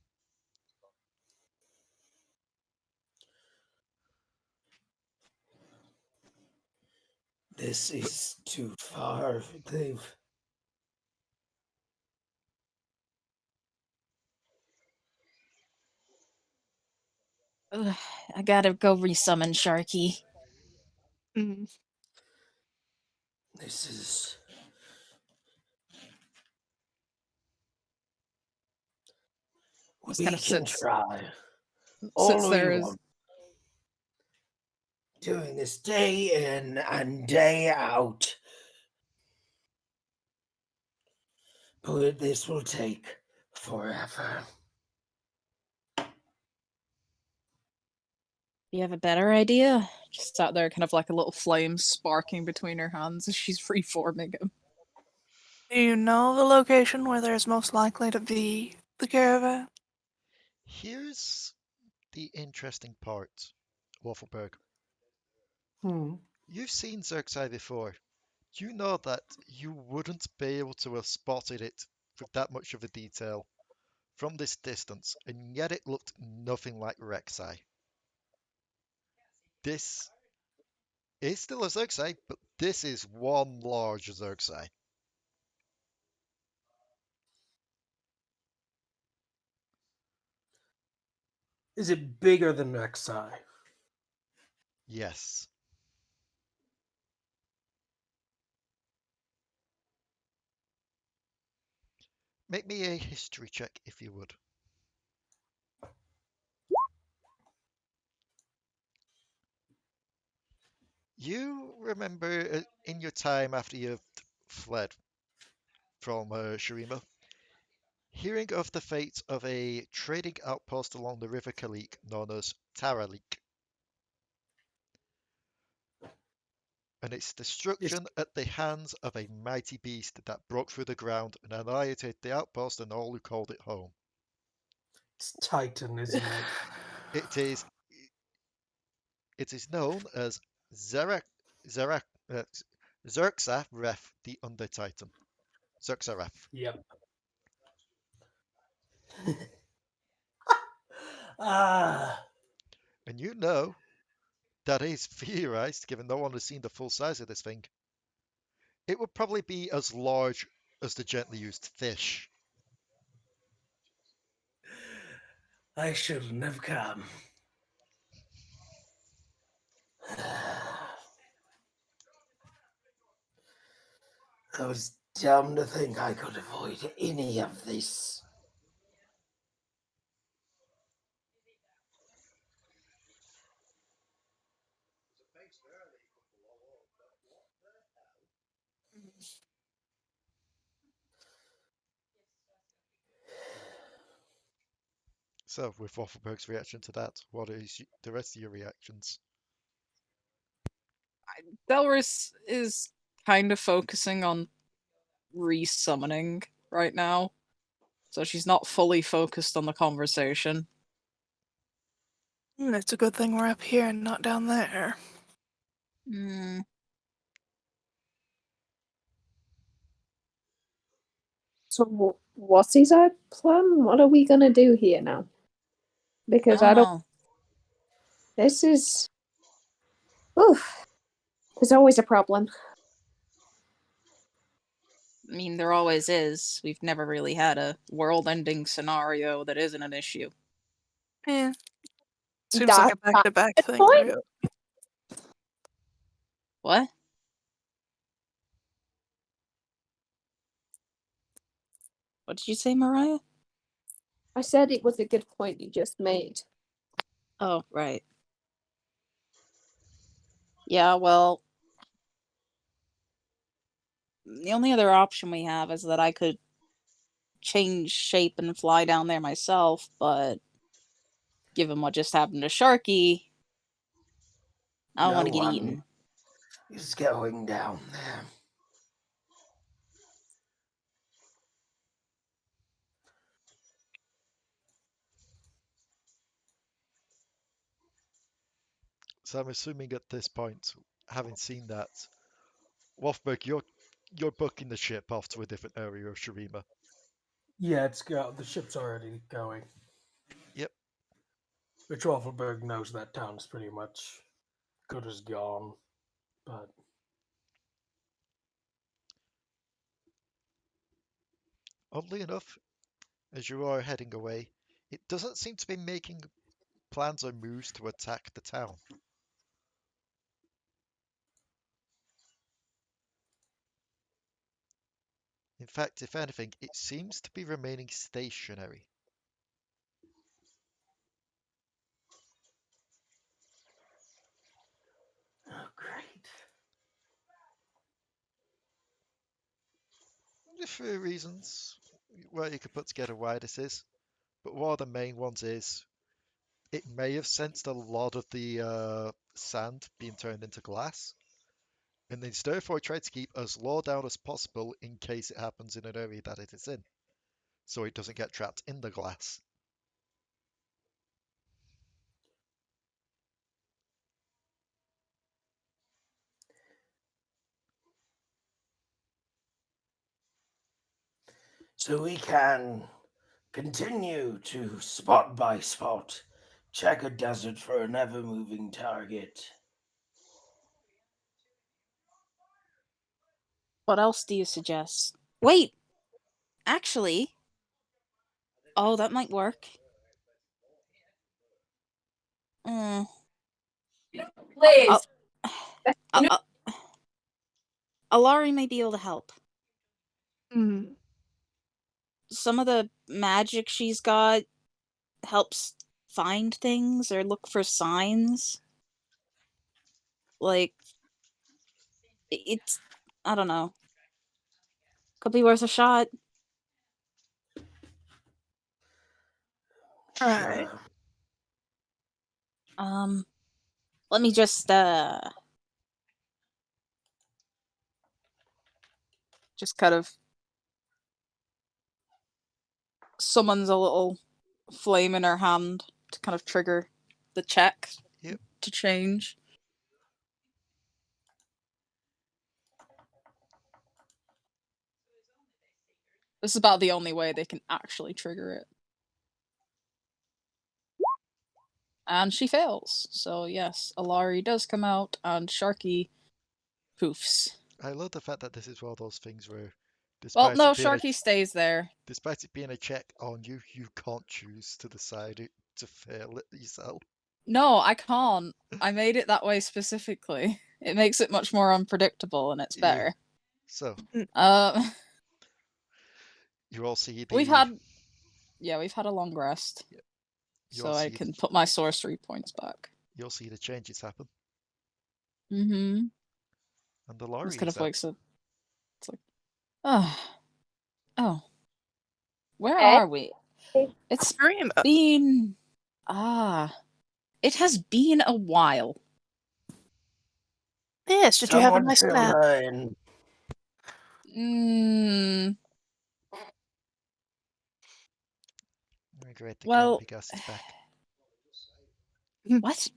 This is too far. They've. Ugh, I gotta go resummon Sharky. Mm. This is. Just We kind of can sits try. sits All we there as want. Doing this day in and day out. But this will take forever. you have a better idea? Just sat there, kind of like a little flame sparking between her hands as she's reforming him. Do you know the location where there's most likely to be the caravan? Here's the interesting part, Waffleberg. Hmm. You've seen Zerxai before. You know that you wouldn't be able to have spotted it with that much of a detail from this distance, and yet it looked nothing like Rek'Sai. This is still a Zerxai, but this is one large Zerxai. Is it bigger than Rek'Sai? Yes. Make me a history check if you would. You remember in your time after you've fled from Shurima, hearing of the fate of a trading outpost along the River Kalik known as Taralik, and its It's, destruction at the hands of a mighty beast that broke through the ground and annihilated the outpost and all who called it home. it's Titan, isn't it? It is it is known as Zerak Zerak uh, Zerxareth the Under Titan. Zerxareth. Yep. Ah. And you know that is theorized, given no one has seen the full size of this thing. It would probably be as large as the gently used fish. I shouldn't have come. I was dumb to think I could avoid any of this. So, with Wafflebyrg's reaction to that, what is the rest of your reactions? Delris is kind of focusing on resummoning right now, so she's not fully focused on the conversation. It's a good thing we're up here and not down there. Hmm. So what is our plan? What are we gonna do here now? Because I don't. know. This is. Oof. There's always a problem. I mean, there always is. We've never really had a world-ending scenario that isn't an issue. Yeah. Seems like a That's back-to-back the thing, point. really. What? What did you say, Mariah? I said it was a good point you just made. Oh, right. Yeah, well, the only other option we have is that I could change shape and fly down there myself, but given what just happened to Sharky, I don't want to get eaten. He's going down there. So I'm assuming at this point, having seen that, Wafflebyrg, you're booking the ship off to a different area of Shurima. Yeah, the ship's already going. Yep. Which Wafflebyrg knows that town's pretty much good as gone, but Oddly enough, as you are heading away, it doesn't seem to be making plans or moves to attack the town. In fact, if anything, it seems to be remaining stationary. oh, great. A few reasons where you could put together why this is, but one of the main ones is it may have sensed a lot of the sand being turned into glass, and then therefore tried to keep as low down as possible in case it happens in an area that it is in, so it doesn't get trapped in the glass. So we can continue to spot by spot check a desert for an ever-moving target. What else do you suggest? Wait! Actually... Oh, that might work. Liz, Alari may be able to help. Hmm. Some of the magic she's got helps find things or look for signs. Like, it's... I don't know. Could be worth a shot. Right. Sure. Let me just kind of summons a little flame in her hand to kind of trigger the check Yep. to change. This is about the only way they can actually trigger it. And she fails. So yes, Alari does come out and Sharky poofs. I love the fact that this is one of those things where, Well, despite no, it being Sharky stays there. despite it being a check on you, you can't choose to decide to fail it yourself. No, I can't. I made it that way specifically. It makes it much more unpredictable and it's Yeah. better. So Uh, you all see the we've had a long rest. Yep. So I can put my sorcery points back. You'll see the changes happen. Mm-hmm. And This Alari kind is of up. wakes up. It's like, oh, where Hey. are we? It's Dream. been it has been a while. Yes, did you have a Someone nice fill nap? her in. Great, the Well, grumpy gas is back. what?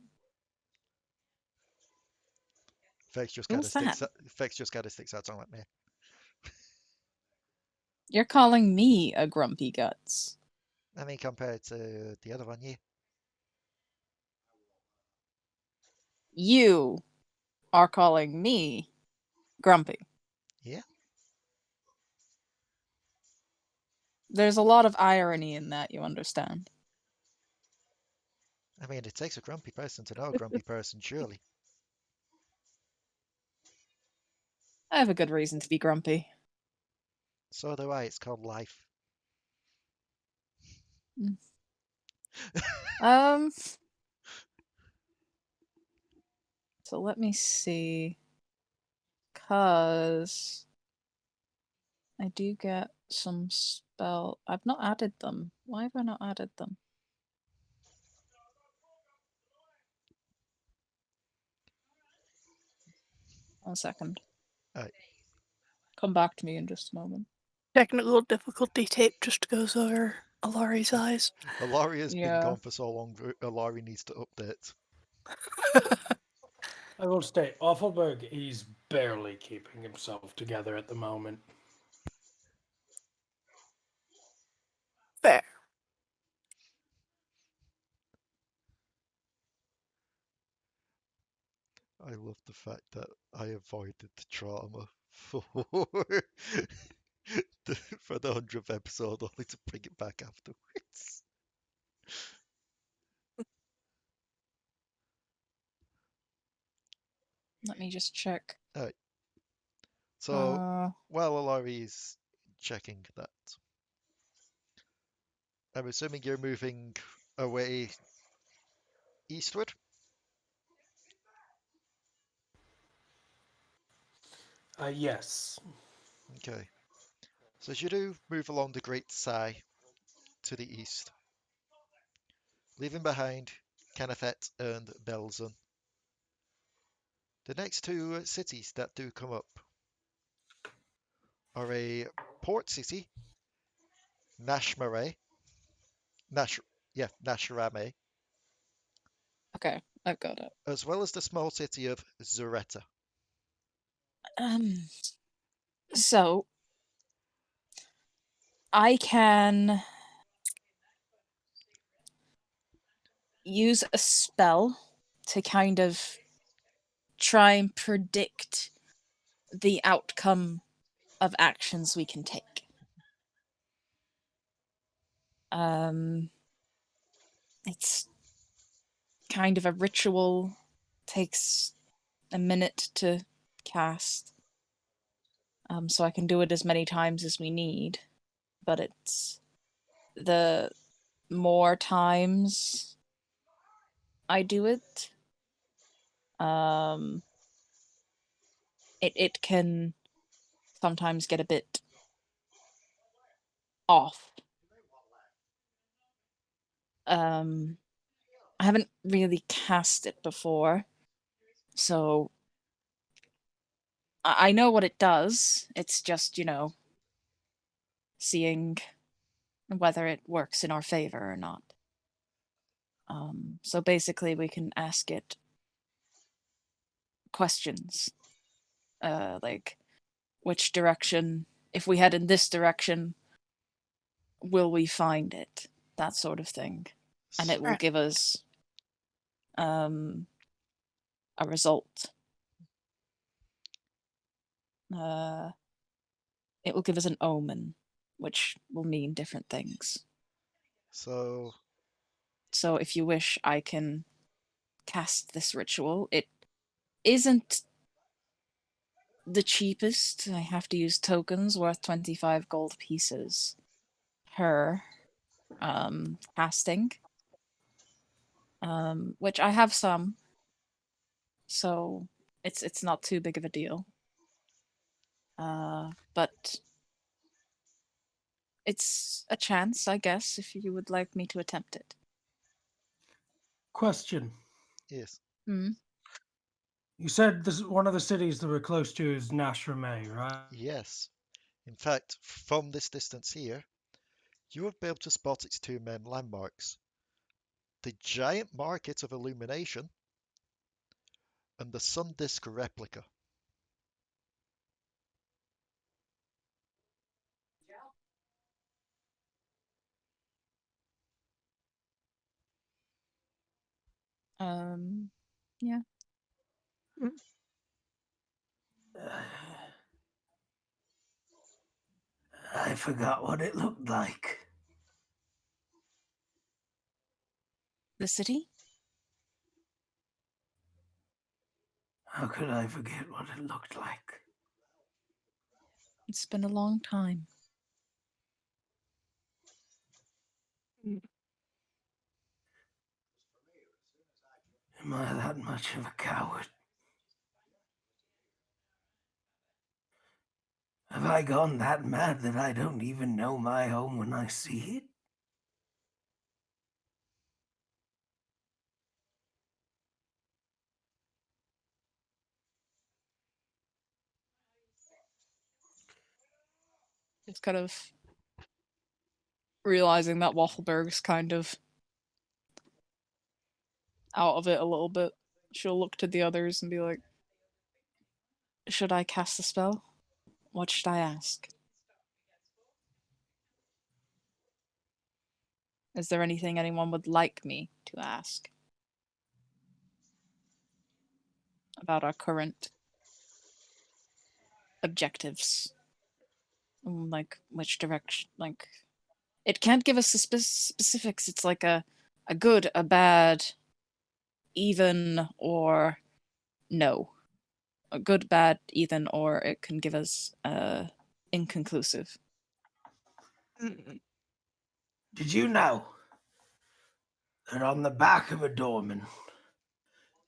Fex just What got was his sticks. that? Fex just got his sticks out. Don't let me. You're calling me a grumpy guts. I mean, compared to the other one, yeah. You are calling me grumpy. Yeah. There's a lot of irony in that, you understand. I mean, it takes a grumpy person to know a grumpy person, surely. I have a good reason to be grumpy. So do I. It's called life. So let me see. 'Cause I do get some spell. I've not added them. Why have I not added them? One second. Alright. Come back to me in just a moment. Technical difficulty tape just goes over Alari's eyes. Alari has been Yeah. gone for so long. Alari needs to update. I will state, Wafflebyrg is barely keeping himself together at the moment. Fair. I love the fact that I avoided the trauma for for the 100th episode, only to bring it back afterwards. Let me just check. Alright. So while Alari is checking that, I'm assuming you're moving away eastward. Yes. Okay. So as you do move along the Great Sai to the east, leaving behind Canathet and Belzun. The next two cities that do come up are a port city, Nashmare, Nashrame, Okay, I've got it. as well as the small city of Zureta. So I can use a spell to kind of try and predict the outcome of actions we can take. It's kind of a ritual, takes a minute to cast. So I can do it as many times as we need, but it's the more times I do it, it can sometimes get a bit off. I haven't really cast it before, so I know what it does. It's just, seeing whether it works in our favor or not. So basically we can ask it questions, like which direction, if we head in this direction, will we find it? That sort of thing. And it will Right. give us a result. It will give us an omen, which will mean different things. So if you wish, I can cast this ritual. It isn't the cheapest. I have to use tokens worth 25 gold pieces per casting, which I have some. So It's not too big of a deal. But it's a chance, I guess, if you would like me to attempt it. Question. Yes. Hmm. You said this one of the cities that we're close to is Nashramay, right? Yes. In fact, from this distance here, you would be able to spot its two main landmarks: the giant market of illumination and the sun disk replica. Yeah. I forgot what it looked like. The city? How could I forget what it looked like? It's been a long time. Am I that much of a coward? Have I gone that mad that I don't even know my home when I see it? It's kind of realizing that Wafflebyrg's kind of out of it a little bit. She'll look to the others and be like, should I cast the spell? What should I ask? Is there anything anyone would like me to ask about our current objectives? Like, which direction? Like, it can't give us the specifics. It's like a good, a bad, even, or no. A good, bad, even, or it can give us inconclusive. Did you know that on the back of a doorman,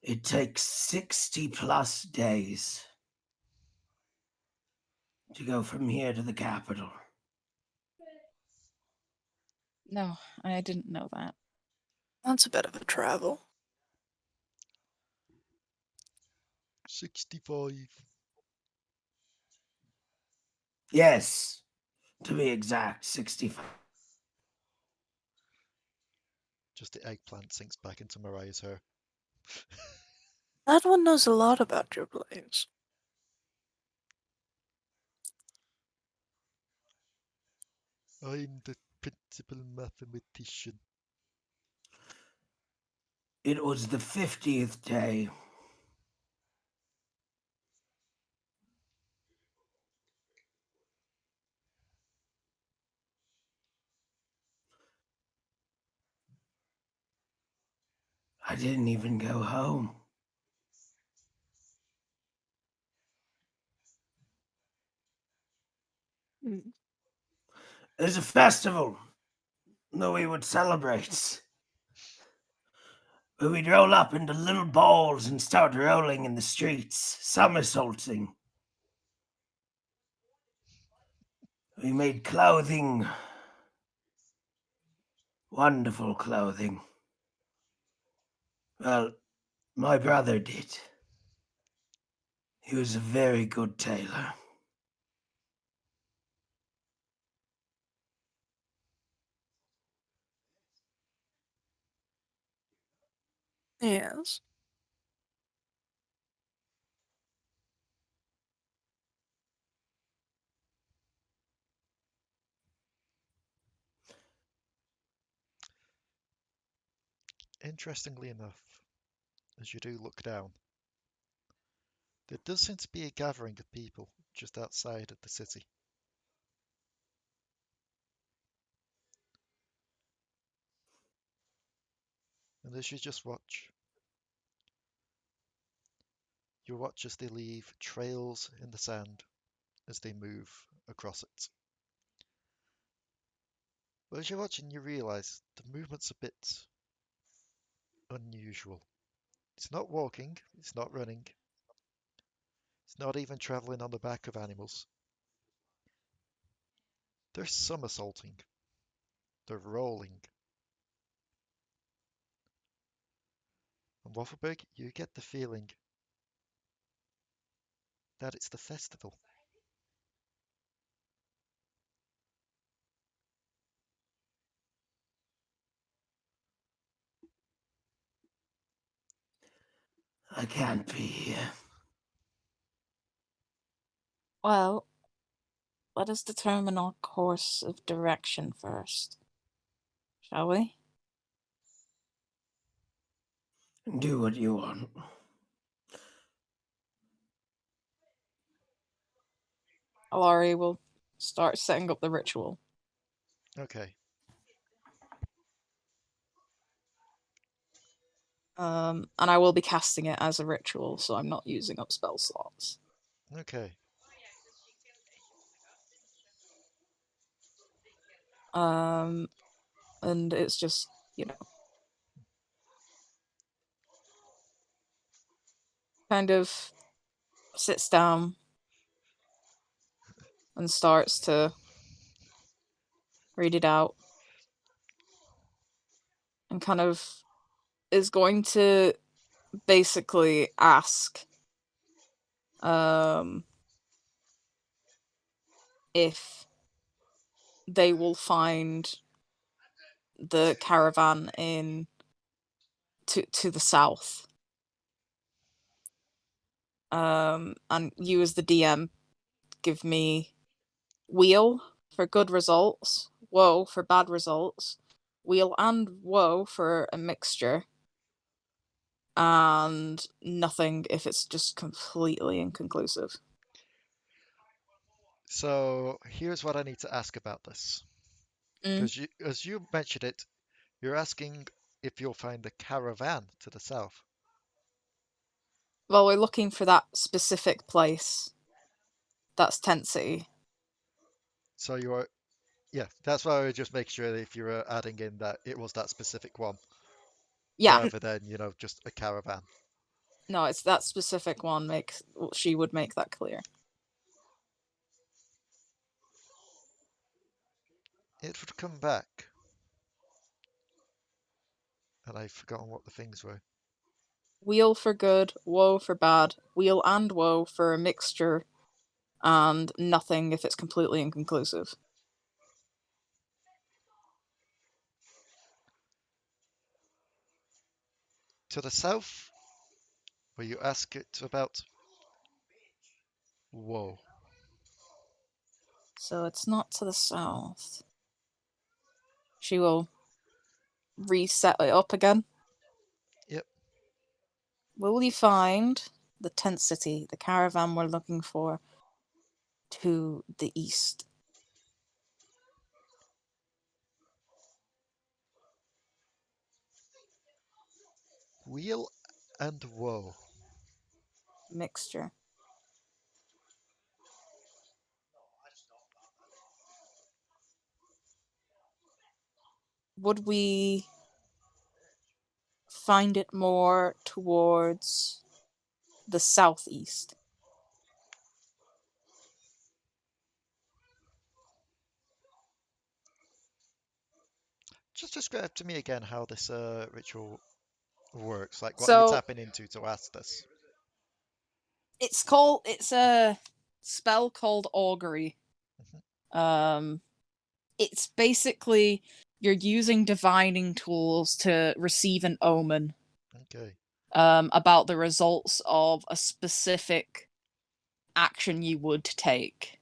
it takes 60 plus days to go from here to the capital? No, I didn't know that. That's a bit of a travel. 65. Yes, to be exact, 65. Just the eggplant sinks back into Mariah's hair. That one knows a lot about your blades. I'm the principal mathematician. It was the 50th day. I didn't even go home. There's a festival that we would celebrate. Where we'd roll up into little balls and start rolling in the streets, somersaulting. We made clothing. Wonderful clothing. Well, my brother did. He was a very good tailor. Yes. Interestingly enough, as you do look down, there does seem to be a gathering of people just outside of the city. And as you just watch, you watch as they leave trails in the sand as they move across it. But as you're watching, you realize the movement's a bit unusual. It's not walking, it's not running, It's not even traveling on the back of animals. They're somersaulting. They're rolling. And Wafflebyrg, you get the feeling that it's the festival. I can't be. Well, let us determine our course of direction first, shall we? Do what you want. Alari will start setting up the ritual. Okay. And I will be casting it as a ritual, so I'm not using up spell slots. Okay. And it's just, kind of sits down and starts to read it out and kind of is going to basically ask if they will find the caravan to the south. And you as the DM give me wheel for good results, woe for bad results, wheel and woe for a mixture, and nothing if it's just completely inconclusive. So here's what I need to ask about this. Because as you mentioned it, you're asking if you'll find the caravan to the south. Well, we're looking for that specific place. That's Tent City. So you're, yeah, that's why I would just make sure that if you were adding in that it was that specific one, Yeah, rather than, just a caravan. no, it's that specific one. She would make that clear. It would come back. And I've forgotten what the things were. Wheel for good, woe for bad, wheel and woe for a mixture, and nothing if it's completely inconclusive. To the south, where you ask it about woe. So it's not to the south. She will reset it up again. Yep. Will you find the tent city, the caravan we're looking for, to the east? Wheel and woe. Mixture. Would we find it more towards the southeast? Just describe to me again how this ritual works, like what you're So tapping into to ask this. it's a spell called augury. It's basically you're using divining tools to receive an omen Okay. about the results of a specific action you would take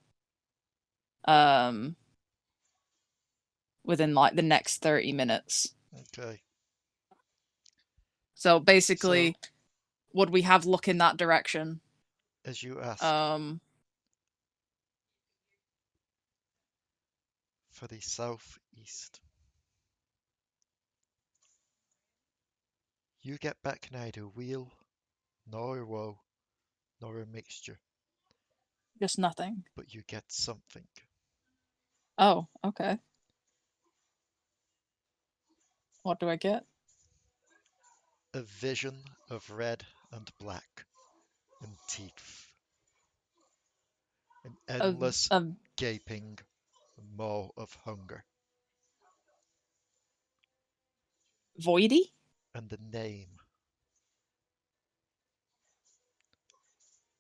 within like the next 30 minutes. Okay. So basically, So, would we have luck in that direction? as you ask for the southeast, you get back neither wheel, nor woe, nor a mixture, Just nothing. but you get something. Oh, okay. What do I get? A vision of red and black and teeth. An endless gaping maw of hunger. Voidy? And the name.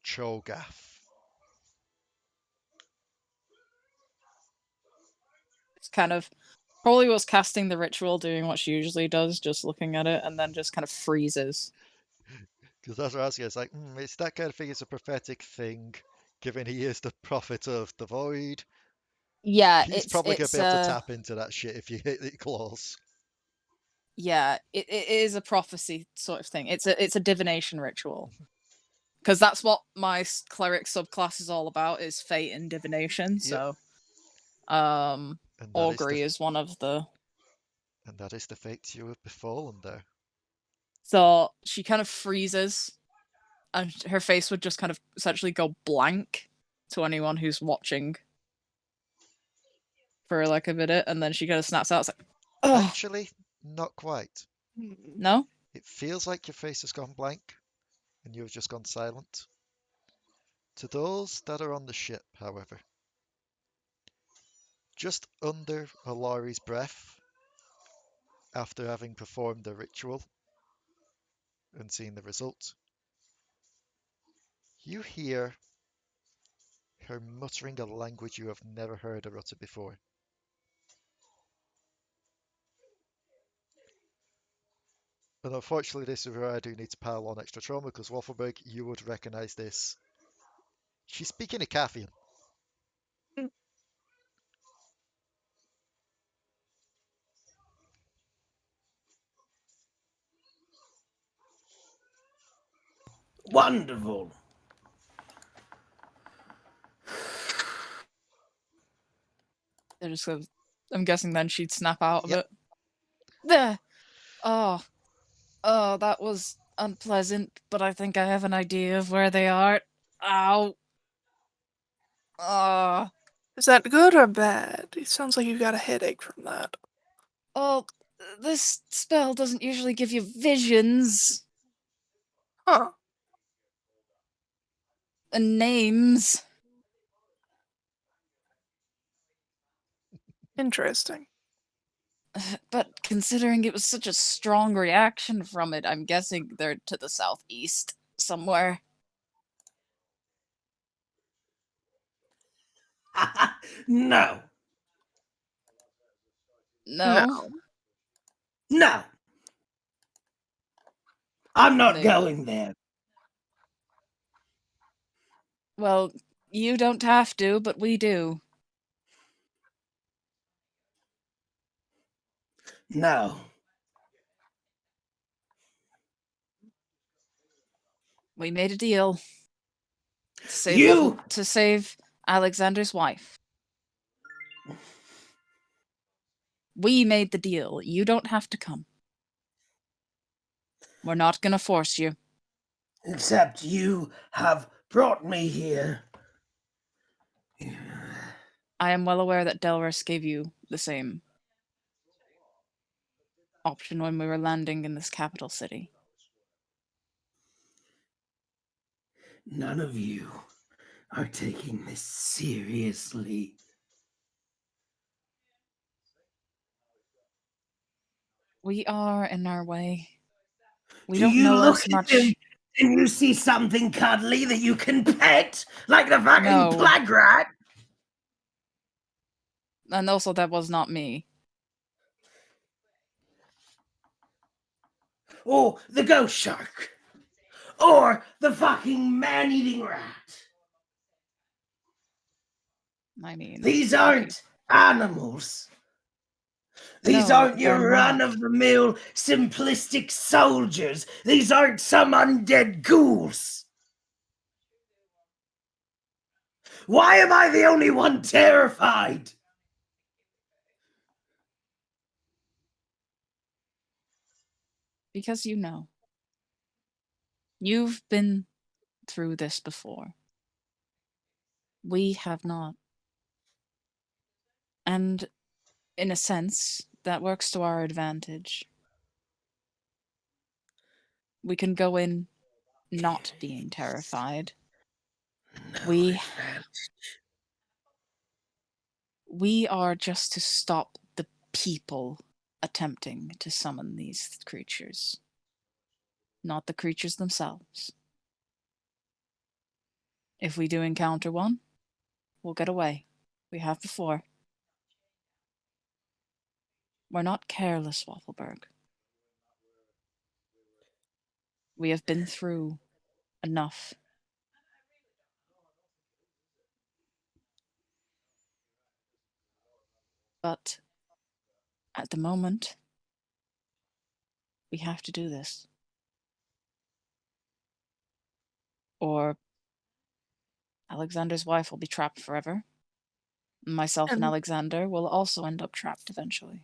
Cho'Gath. It's kind of probably was casting the ritual, doing what she usually does, just looking at it, and then just kind of freezes. Because that's what I was asking. It's like, it's that kind of thing. It's a prophetic thing, given he is the prophet of the void. Yeah, He's probably going to be able to tap into that shit if you hit it close. Yeah, it is a prophecy sort of thing. It's a divination ritual. Because that's what my cleric subclass is all about, is fate and divination. So, augury is one of the... And that is the fate you have befallen there. So she kind of freezes, and her face would just kind of essentially go blank to anyone who's watching for like a minute, and then she kind of snaps out. It's like, oh. Actually, not quite. No? It feels like your face has gone blank, and you've just gone silent. To those that are on the ship, however, just under Alari's breath, after having performed the ritual and seen the result, you hear her muttering a language you have never heard her utter before. And unfortunately, this is where I do need to pile on extra trauma, because Wafflebyrg, you would recognise this. She's speaking Icathian. Wonderful. They're just gonna, I'm guessing then she'd snap out of it. There! Oh, that was unpleasant, but I think I have an idea of where they are. Ow! Is that good or bad? It sounds like you've got a headache from that. Oh, this spell doesn't usually give you visions. Huh. And names. Interesting. But considering it was such a strong reaction from it, I'm guessing they're to the southeast somewhere. No. No? No. I'm not going there. Well, you don't have to, but we do. No. We made a deal. To save Alekxander's wife. We made the deal. You don't have to come. We're not gonna force you. Except you have brought me here. I am well aware that Delris gave you the same option when we were landing in this capital city. None of you are taking this seriously. We are in our way. We Do don't you know look as at much. them and you see something cuddly that you can pet? Like the fucking No. plague rat? And also, that was not me. Or the ghost shark? Or the fucking man-eating rat? I mean... These aren't animals. These aren't your run-of-the-mill simplistic soldiers. These aren't some undead ghouls. Why am I the only one terrified? Because you know. You've been through this before. We have not. And, in a sense, that works to our advantage. We can go in not being terrified. We are just to stop the people attempting to summon these creatures, not the creatures themselves. If we do encounter one, we'll get away. We have before. We're not careless, Wafflebyrg. We have been through enough. But at the moment, we have to do this. Or Alekxander's wife will be trapped forever. Myself and Alekxander will also end up trapped eventually.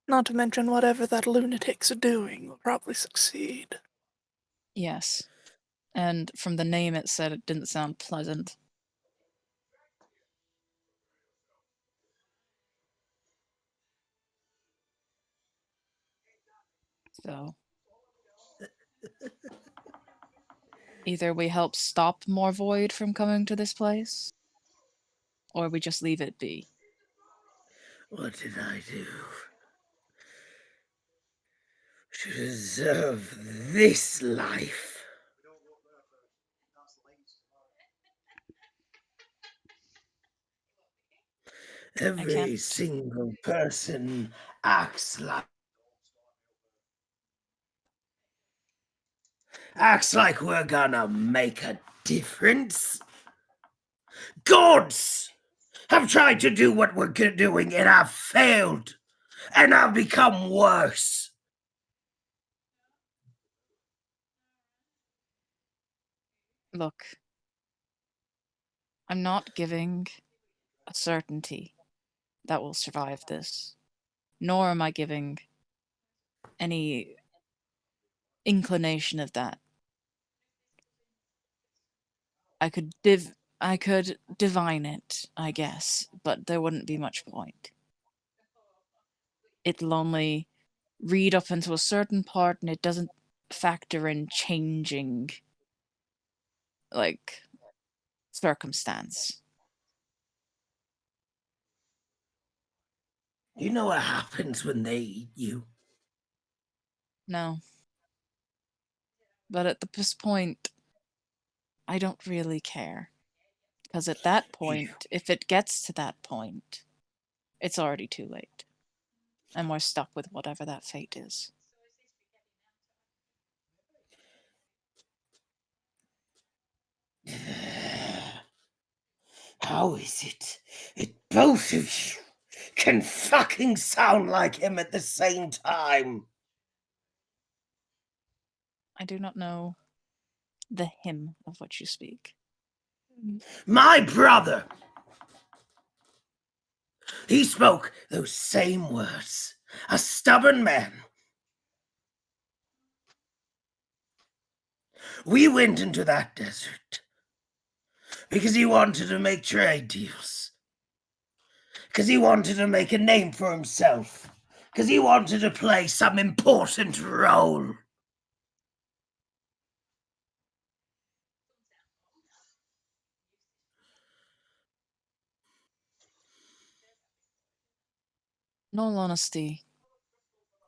Not to mention whatever that lunatics are doing will probably succeed. Yes. And from the name it said it didn't sound pleasant. So either we help stop more void from coming to this place, or we just leave it be. What did I do to deserve this life? Every single person acts like we're gonna make a difference. Gods have tried to do what we're doing and have failed, and have become worse. Look, I'm not giving a certainty that we'll survive this, nor am I giving any inclination of that. I could divine it, I guess, but there wouldn't be much point. It'll only read up into a certain part, and it doesn't factor in changing, like, circumstance. You know what happens when they eat you? No. But at this point, I don't really care. Because at that point, if it gets to that point, it's already too late. And we're stuck with whatever that fate is. How is it that both of you can fucking sound like him at the same time? I do not know the him of which you speak. My brother! He spoke those same words. A stubborn man. We went into that desert because he wanted to make trade deals. Because he wanted to make a name for himself. Because he wanted to play some important role. In all honesty,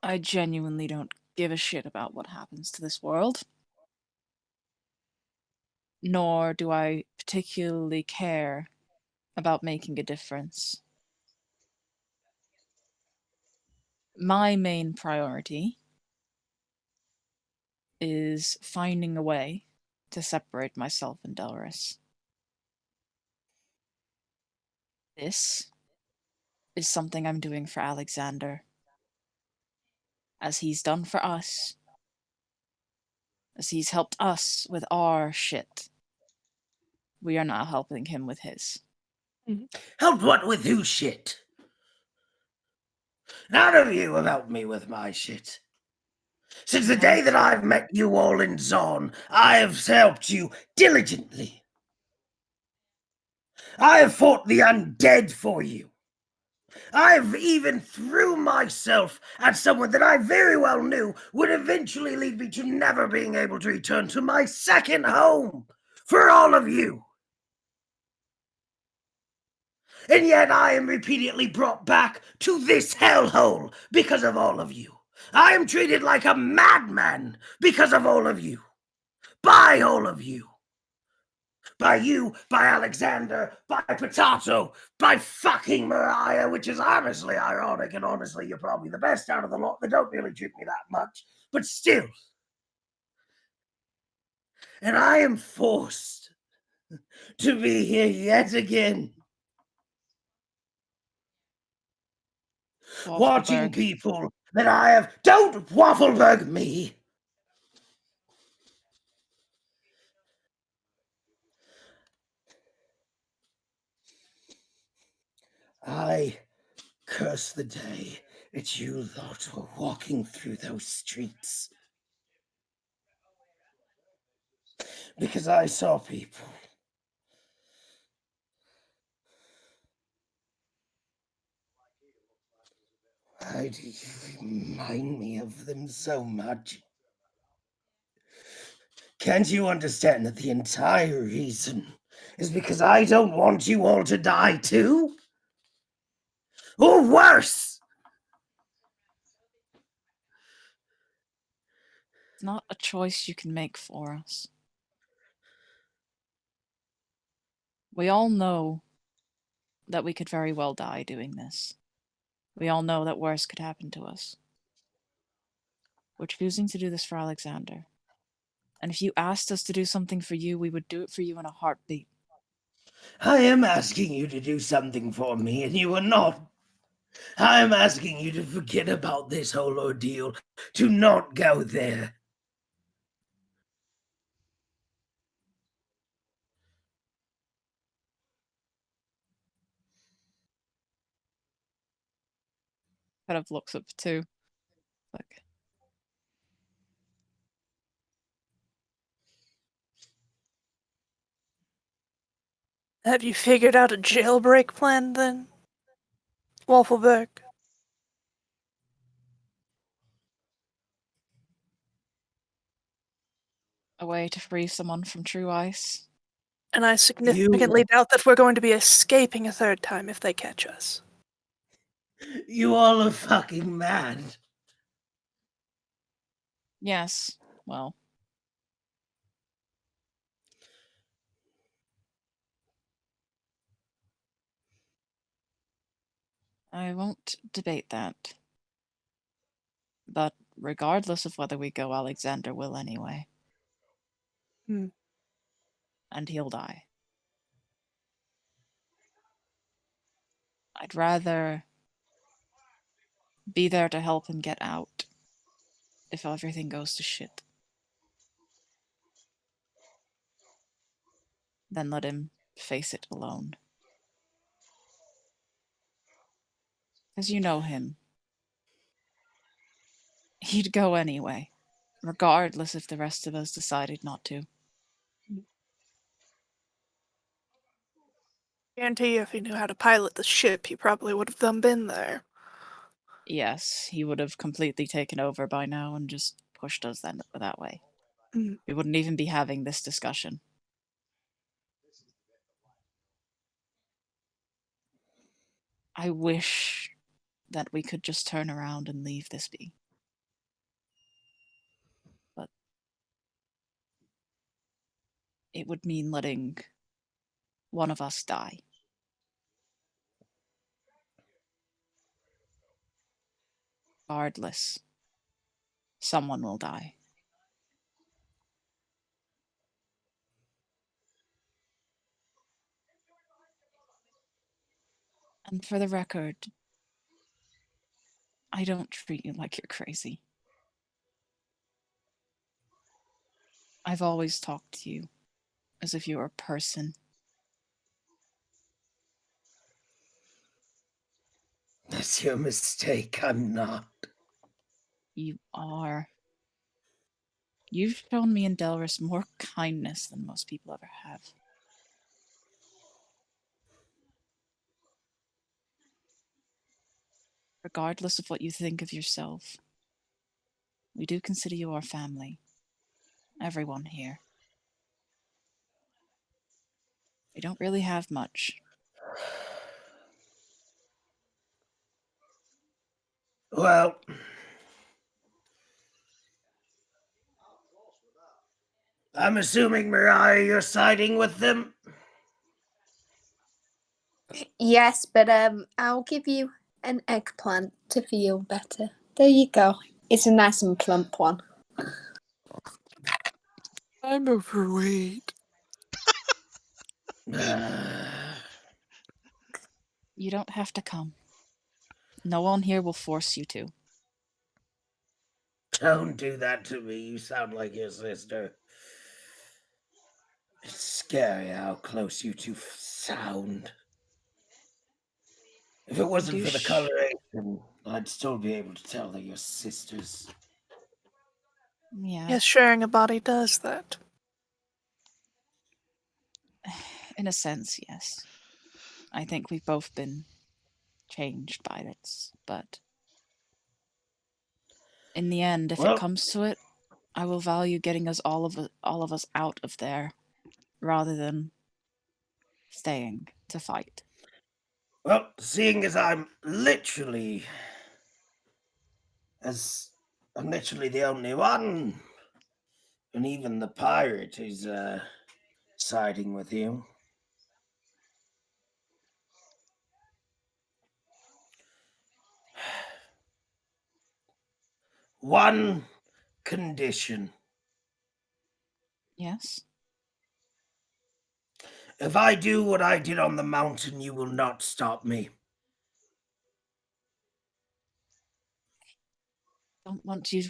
I genuinely don't give a shit about what happens to this world. Nor do I particularly care about making a difference. My main priority is finding a way to separate myself and Delris. This is something I'm doing for Alekxander. As he's done for us. As he's helped us with our shit. We are now helping him with his. Helped what with whose shit? None of you have helped me with my shit. Since the day that I've met you all in Zon, I have helped you diligently. I have fought the undead for you. I have even threw myself at someone that I very well knew would eventually lead me to never being able to return to my second home for all of you. And yet I am repeatedly brought back to this hellhole because of all of you. I am treated like a madman because of all of you. By all of you. By you, by Alekxander, by Potoo, by fucking Mariah, which is honestly ironic, and honestly, you're probably the best out of the lot. They don't really treat me that much, but still. And I am forced to be here yet again. Watching Wafflebyrg. people that I have... Don't Wafflebyrg me! I curse the day that you lot were walking through those streets. Because I saw people. Why do you remind me of them so much? Can't you understand that the entire reason is because I don't want you all to die too? Or worse! It's not a choice you can make for us. We all know that we could very well die doing this. We all know that worse could happen to us. We're choosing to do this for Alekxander. And if you asked us to do something for you, we would do it for you in a heartbeat. I am asking you to do something for me, and you are not. I am asking you to forget about this whole ordeal, to not go there. Kind of looks up too. Like, Have you figured out a jailbreak plan then? Wafflebyrg. a way to free someone from true ice. And I significantly doubt that we're going to be escaping a third time if they catch us. You all are fucking mad. Yes, well. I won't debate that. But regardless of whether we go, Alekxander will anyway. Hmm. And he'll die. I'd rather be there to help him get out if everything goes to shit than let him face it alone. Because you know him. He'd go anyway, regardless if the rest of us decided not to. Guarantee you if he knew how to pilot the ship, he probably would have done been there. Yes, he would have completely taken over by now and just pushed us that way. Mm. We wouldn't even be having this discussion. I wish that we could just turn around and leave this be. But it would mean letting one of us die. Regardless, someone will die. And for the record, I don't treat you like you're crazy. I've always talked to you as if you were a person. That's your mistake. I'm not. You are. You've shown me and Delris more kindness than most people ever have. Regardless of what you think of yourself, we do consider you our family. Everyone here. We don't really have much. Well, I'm assuming, Mariah, you're siding with them? Yes, but I'll give you an eggplant to feel better. There you go. It's a nice and plump one. I'm overweight. You don't have to come. No one here will force you to. Don't do that to me. You sound like your sister. It's scary how close you two sound. If it wasn't for the coloration, I'd still be able to tell that you're sisters. Yeah. Yes, sharing a body does that. In a sense, yes. I think we've both been changed by this, but in the end, if Well- it comes to it, I will value getting us all of us out of there rather than staying to fight. Well, seeing as I'm literally the only one, and even the pirate is siding with you. One condition. Yes? If I do what I did on the mountain, you will not stop me. Don't want you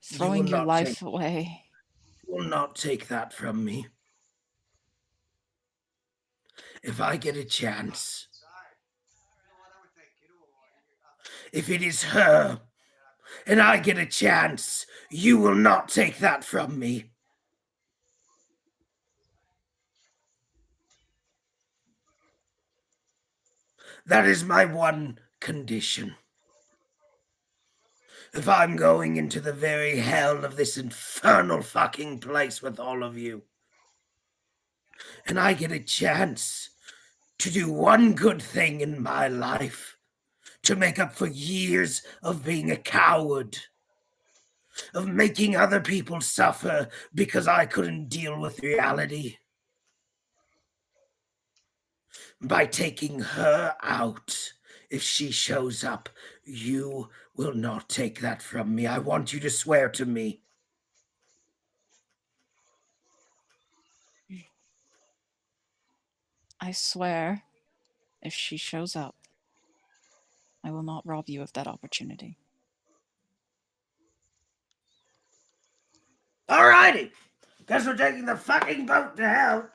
throwing your life away. You will not take that from me. If I get a chance, if it is her, and I get a chance, you will not take that from me. That is my one condition. If I'm going into the very hell of this infernal fucking place with all of you, and I get a chance to do one good thing in my life, to make up for years of being a coward, of making other people suffer because I couldn't deal with reality, by taking her out, if she shows up, you will not take that from me. I want you to swear to me. I swear, if she shows up, I will not rob you of that opportunity. Alrighty. Guess we're taking the fucking boat to hell.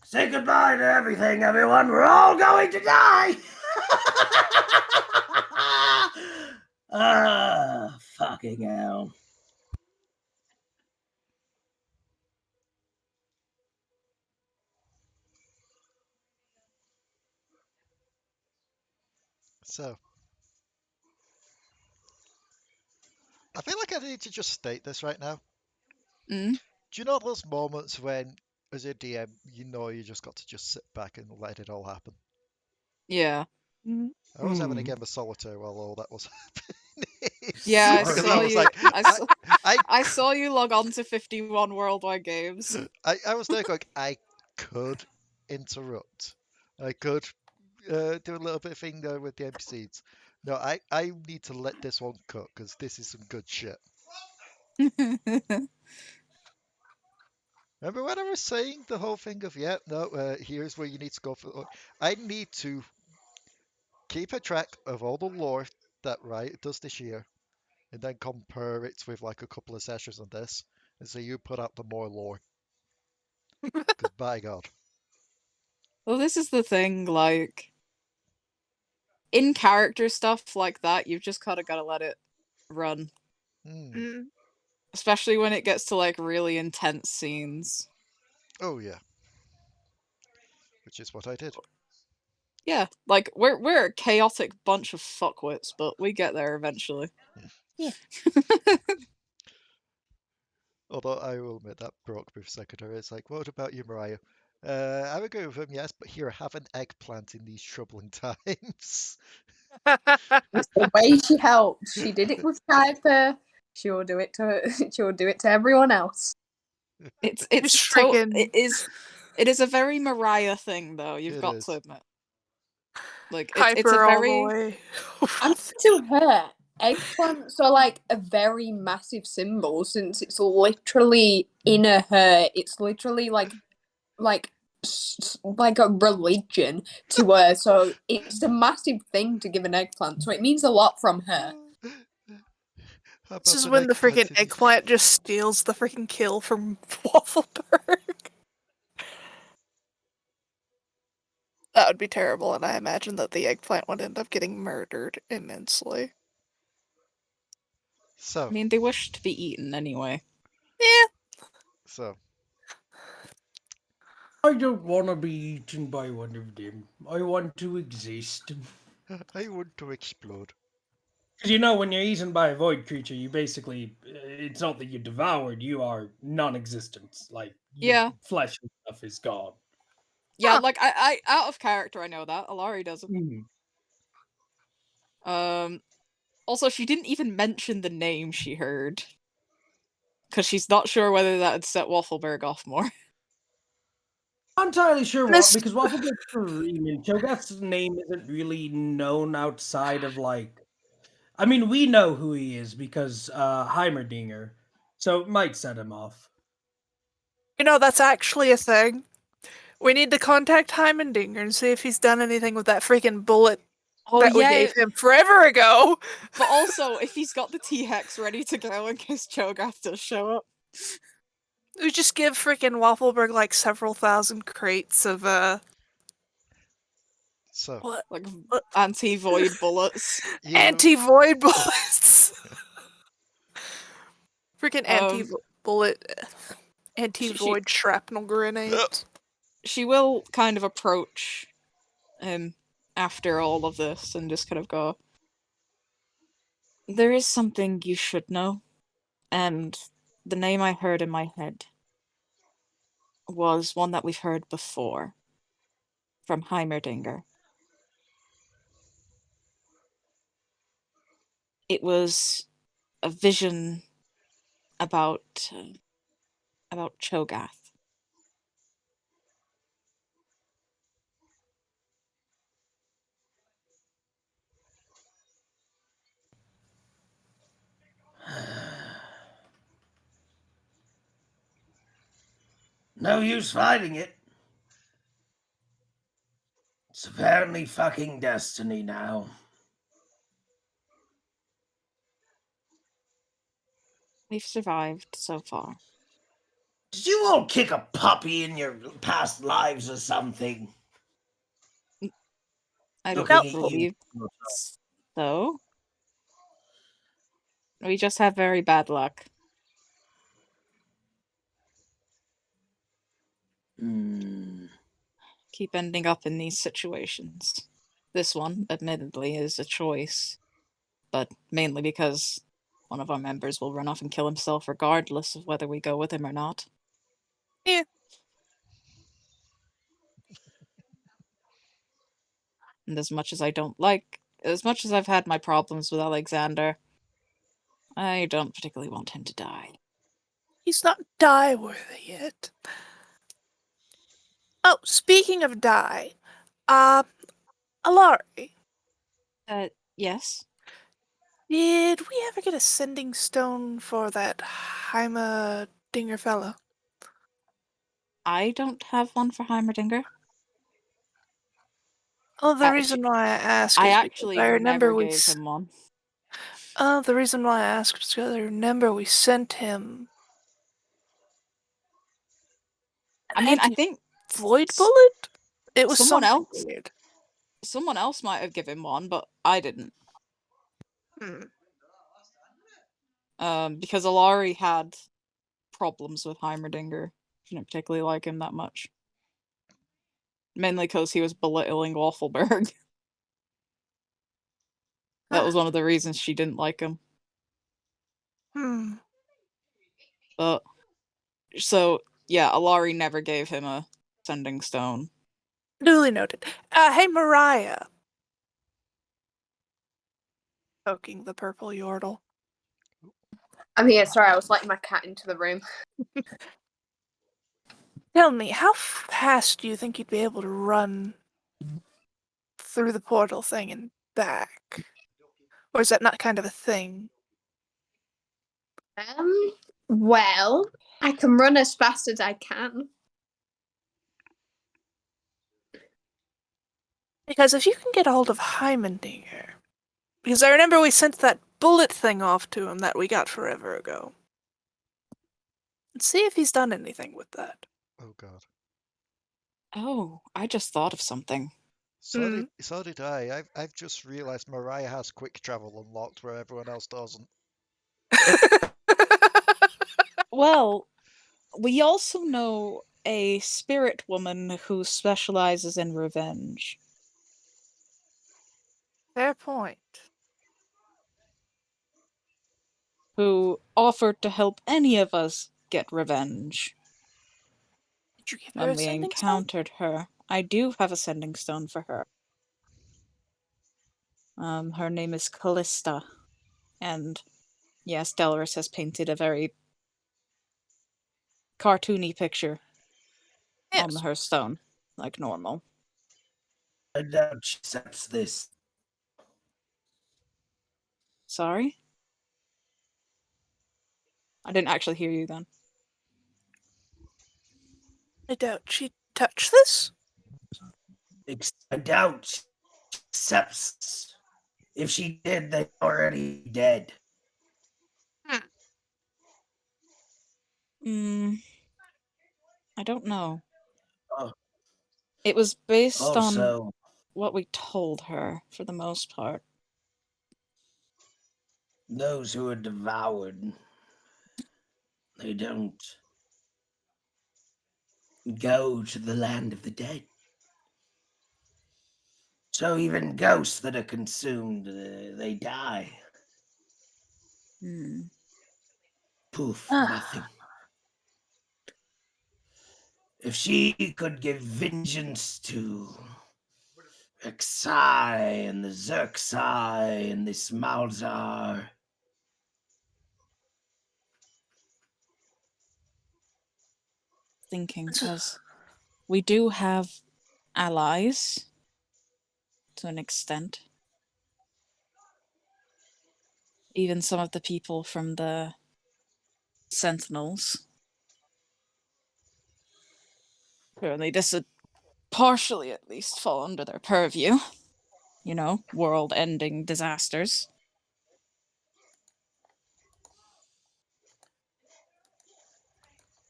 Say goodbye to everything, everyone. We're all going to die. Fucking hell. So, I feel like I need to just state this right now. Mm? Do you know those moments when, as a DM, you know you just got to just sit back and let it all happen? Yeah. I was having a game of solitaire while all that was happening. Yeah, I Because saw I was you. like, I saw you log on to 51 worldwide games. I was there going, I could interrupt. I could do a little bit of thing there with the NPCs. No, I need to let this one cook because this is some good shit. Remember when I was saying the whole thing of, yeah, no, here's where you need to go for. I need to keep a track of all the lore that Riot does this year, and then compare it with like a couple of sessions on this, and so you put out the more lore. Because by God. Well, this is the thing, like, in character stuff like that, you've just kind of got to let it run. Especially when it gets to, like, really intense scenes. Oh, yeah. Which is what I did. Yeah, like, we're a chaotic bunch of fuckwits, but we get there eventually. Yeah. Although I will admit that broke me for a second. It's like, what about you, Mariah? I would go with him, yes, but here, have an eggplant in these troubling times. It's the way she helps. She did it with Kuiper. She'll do it to she'll do it to everyone else. It's Just freaking- it is a very Mariah thing though. You've It got is. to admit. Like it's a Hyper all the very way. And to her, eggplants are like a very massive symbol since it's literally inner her. It's literally like a religion to her. So it's a massive thing to give an eggplant. So it means a lot from her. How This about is an when the eggplant freaking in these- eggplant just steals the freaking kill from Wafflebyrg. That would be terrible, and I imagine that the eggplant would end up getting murdered immensely. So, I mean they wish to be eaten anyway. so, I don't want to be eaten by one of them. I want to exist. I want to explode. Because you know, when you're eaten by a void creature, you basically, it's not that you're devoured, you are non-existent. Like, your Yeah. flesh and stuff is gone. Yeah, Huh. like I out of character I know that. Alari doesn't. Also she didn't even mention the name she heard. Because she's not sure whether that would set Wafflebyrg off more. Not entirely sure what, Miss- because Wafflebyrg's Korean. Cho'Gath's name isn't really known outside of, like... I mean, we know who he is because Heimerdinger, so it might set him off. You know, that's actually a thing. We need to contact Heimerdinger and see if he's done anything with that freaking bullet that we gave him forever ago. But also, if he's got the T-Hex ready to go in case Cho'Gath does show up. We just give freaking Wafflebyrg like several thousand crates of So, what? Like What? anti-void bullets. you... Anti-void bullets. Freaking anti-bullet, anti-void shrapnel grenades. She will kind of approach him after all of this and just kind of go, there is something you should know, and the name I heard in my head was one that we've heard before from Heimerdinger. It was a vision about Cho'Gath. No use fighting it. It's apparently fucking destiny now. We've survived so far. Did you all kick a puppy in your past lives or something? I don't Looking at believe you. so. We just have very bad luck. Keep ending up in these situations. This one, admittedly, is a choice, but mainly because one of our members will run off and kill himself regardless of whether we go with him or not. Yeah. And as much as I've had my problems with Alekxander, I don't particularly want him to die. He's not die-worthy yet. Oh, speaking of die, Alari, Yes? did we ever get a sending stone for that Heimerdinger fellow? I don't have one for Heimerdinger. Oh, the reason why I asked I is actually because I remember never we gave him one. the reason why I asked is because I remember we sent him I mean, I think void bullet? It was someone something else. weird. Someone else might have given one, but I didn't. Because Alari had problems with Heimerdinger. She didn't particularly like him that much. Mainly because he was belittling Wafflebyrg. That was one of the reasons she didn't like him. But so yeah, Alari never gave him a sending stone. Duly noted. Hey, Mariah. Poking the purple Yordle. I'm here. Sorry, I was letting my cat into the room. Tell me, how fast do you think you'd be able to run through the portal thing and back? Or is that not kind of a thing? Well, I can run as fast as I can. Because if you can get a hold of Heimendinger, because I remember we sent that bullet thing off to him that we got forever ago. Let's see if he's done anything with that. Oh god. Oh, I just thought of something. So did I. I've just realised Mariah has quick travel unlocked where everyone else doesn't. Well, we also know a spirit woman who specializes in revenge. Fair point. Who offered to help any of us get revenge Did you give her when a we sending stone? encountered her. I do have a sending stone for her. Her name is Callista, and yes, Delris has painted a very cartoony picture on Yes. her stone, like normal. I doubt she accepts this. Sorry? I didn't actually hear you then. I doubt she'd touch this? I doubt she accepts this. If she did, they're already dead. I don't know. Oh, It was based on also, what we told her, for the most part. those who are devoured, they don't go to the land of the dead. So even ghosts that are consumed, they die. Poof, nothing. If she could give vengeance to Rek'Sai and the Zerxai and this Malzar, Thinking, because we do have allies, to an extent. Even some of the people from the Sentinels. Apparently this would partially at least fall under their purview. You know, world-ending disasters.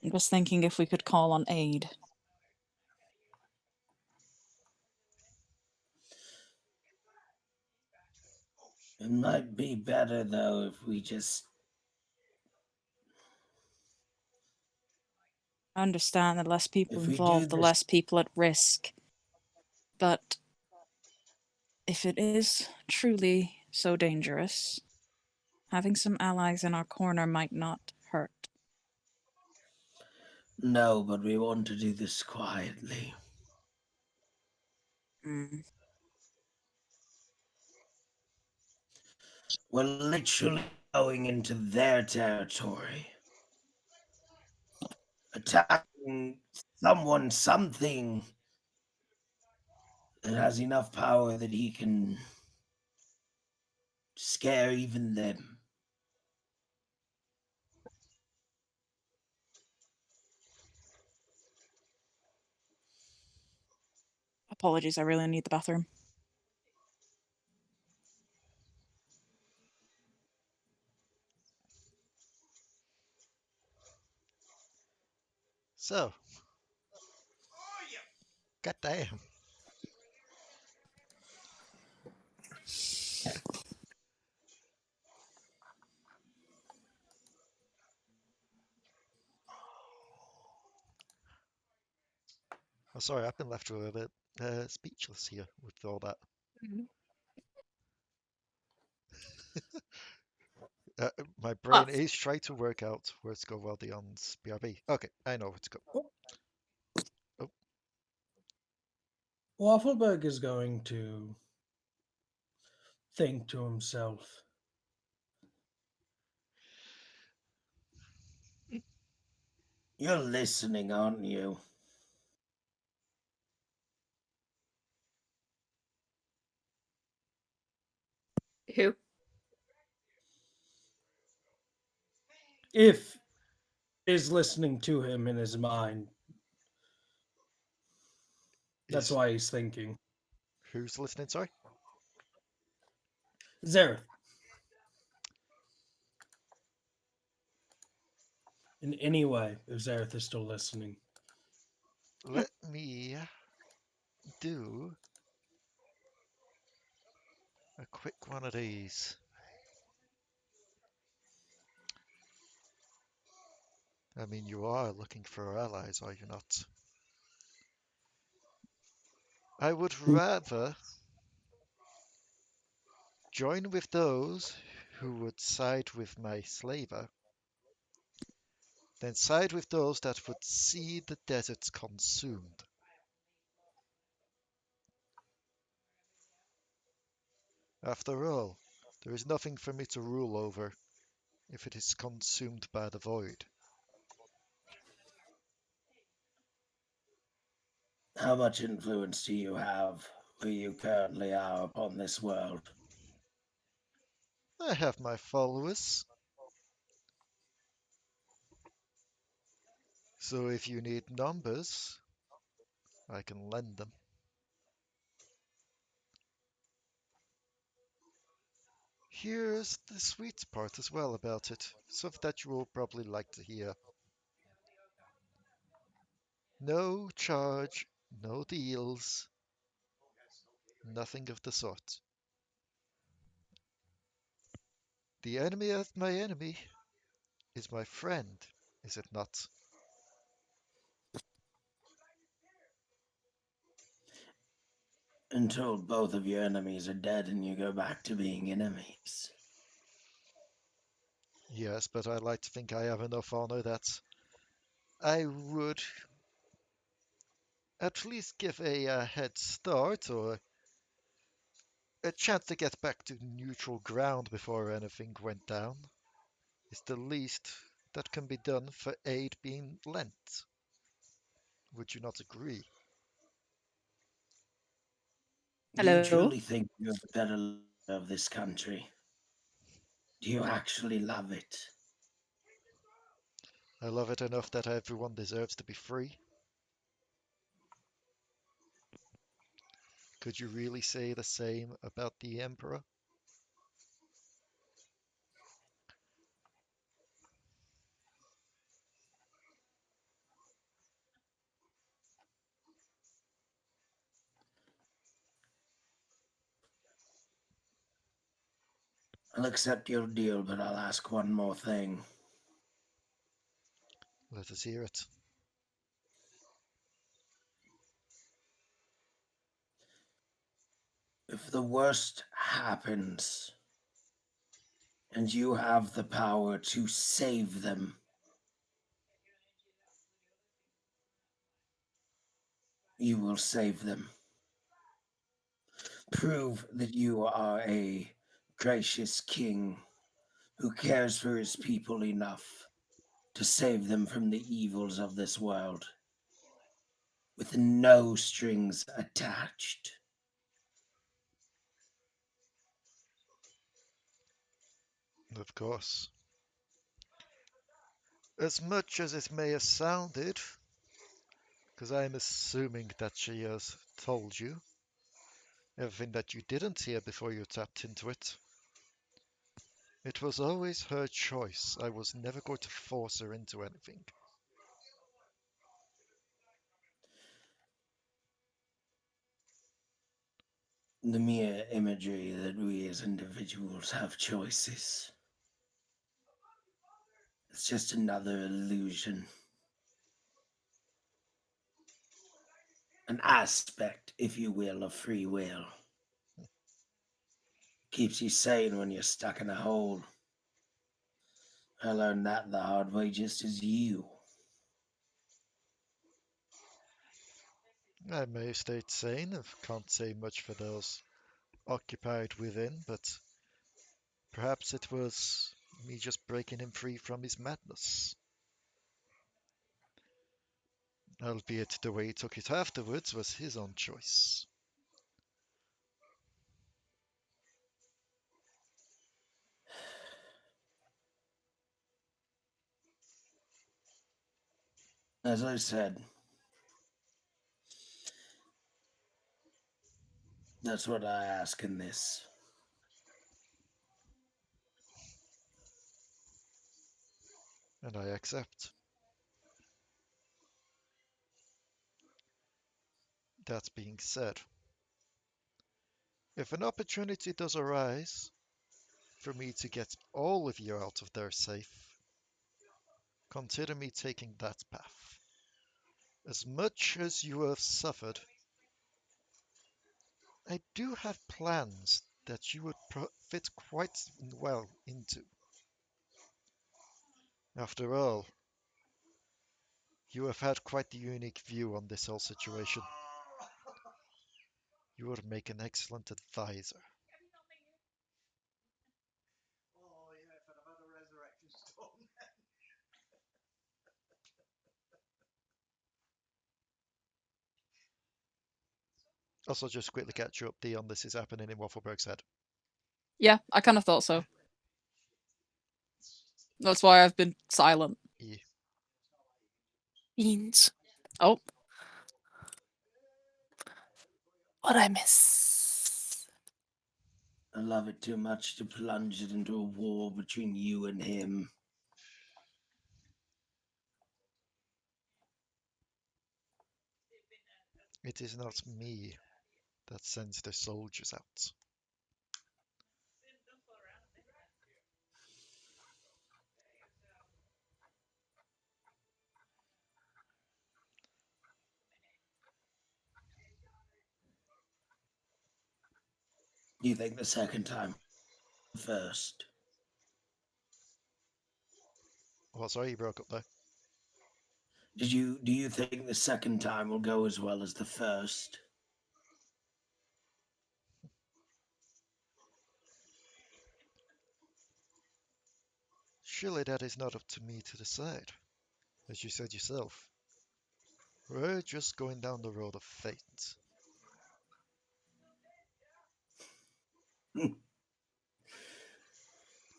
I was thinking if we could call on aid. it might be better though if we just I understand the less people if we do involved, the this. less people at risk. But if it is truly so dangerous, having some allies in our corner might not hurt. No, but we want to do this quietly. We're literally going into their territory, attacking something that has enough power that he can scare even them. Apologies, I really need the bathroom. So. God damn. Oh, sorry, I've been left a little bit speechless here with all that. My brain is trying to work out where to go well beyond BRB. Okay, I know where to go. Oh. Wafflebyrg is going to think to himself. You're listening, aren't you? Who? If is listening to him in his mind, that's Is why he's thinking. who's listening? Sorry. Zareth. In any way, if Zareth is still listening. Let me do a quick one of these. I mean, you are looking for allies, are you not? I would rather join with those who would side with my slaver than side with those that would see the deserts consumed. After all, there is nothing for me to rule over if it is consumed by the void. How much influence do you have where you currently are upon this world? I have my followers, so if you need numbers, I can lend them. Here's the sweet part as well about it, stuff that you will probably like to hear. No charge, no deals, nothing of the sort. The enemy of my enemy is my friend, is it not? Until both of your enemies are dead and you go back to being enemies. Yes, but I like to think I have enough honor that I would at least give a head start or a chance to get back to neutral ground before anything went down. Is the least that can be done for aid being lent. Would you not agree? Do you Hello. truly think you're the better leader of this country? Do you actually love it? I love it enough that everyone deserves to be free. Could you really say the same about the Emperor? I'll accept your deal, but I'll ask one more thing. Let us hear it. If the worst happens and you have the power to save them, you will save them. Prove that you are a gracious king who cares for his people enough to save them from the evils of this world with no strings attached. Of course. As much as it may have sounded, because I'm assuming that she has told you everything that you didn't hear before you tapped into it. It was always her choice. I was never going to force her into anything. The mere imagery that we as individuals have choices. It's just another illusion. An aspect, if you will, of free will. Keeps you sane when you're stuck in a hole. I learned that the hard way just as you. I may have stayed sane. I can't say much for those occupied within, but perhaps it was me just breaking him free from his madness. Albeit the way he took it afterwards was his own choice. As I said, that's what I ask in this. And I accept. That being said, if an opportunity does arise for me to get all of you out of there safe, consider me taking that path. As much as you have suffered, I do have plans that you would fit quite well into. After all, you have had quite the unique view on this whole situation. You would make an excellent advisor. Also, just quickly catch you up, Dion. This is happening in Wafflebyrg's head. Yeah, I kind of thought so. That's why I've been silent. Yeah. Beans. Oh, What I miss. I love it too much to plunge it into a war between you and him. It is not me that sends the soldiers out. Do you think the second time first? Oh, sorry, you broke up there. Do you think the second time will go as well as the first? Surely that is not up to me to decide. As you said yourself, we're just going down the road of fate.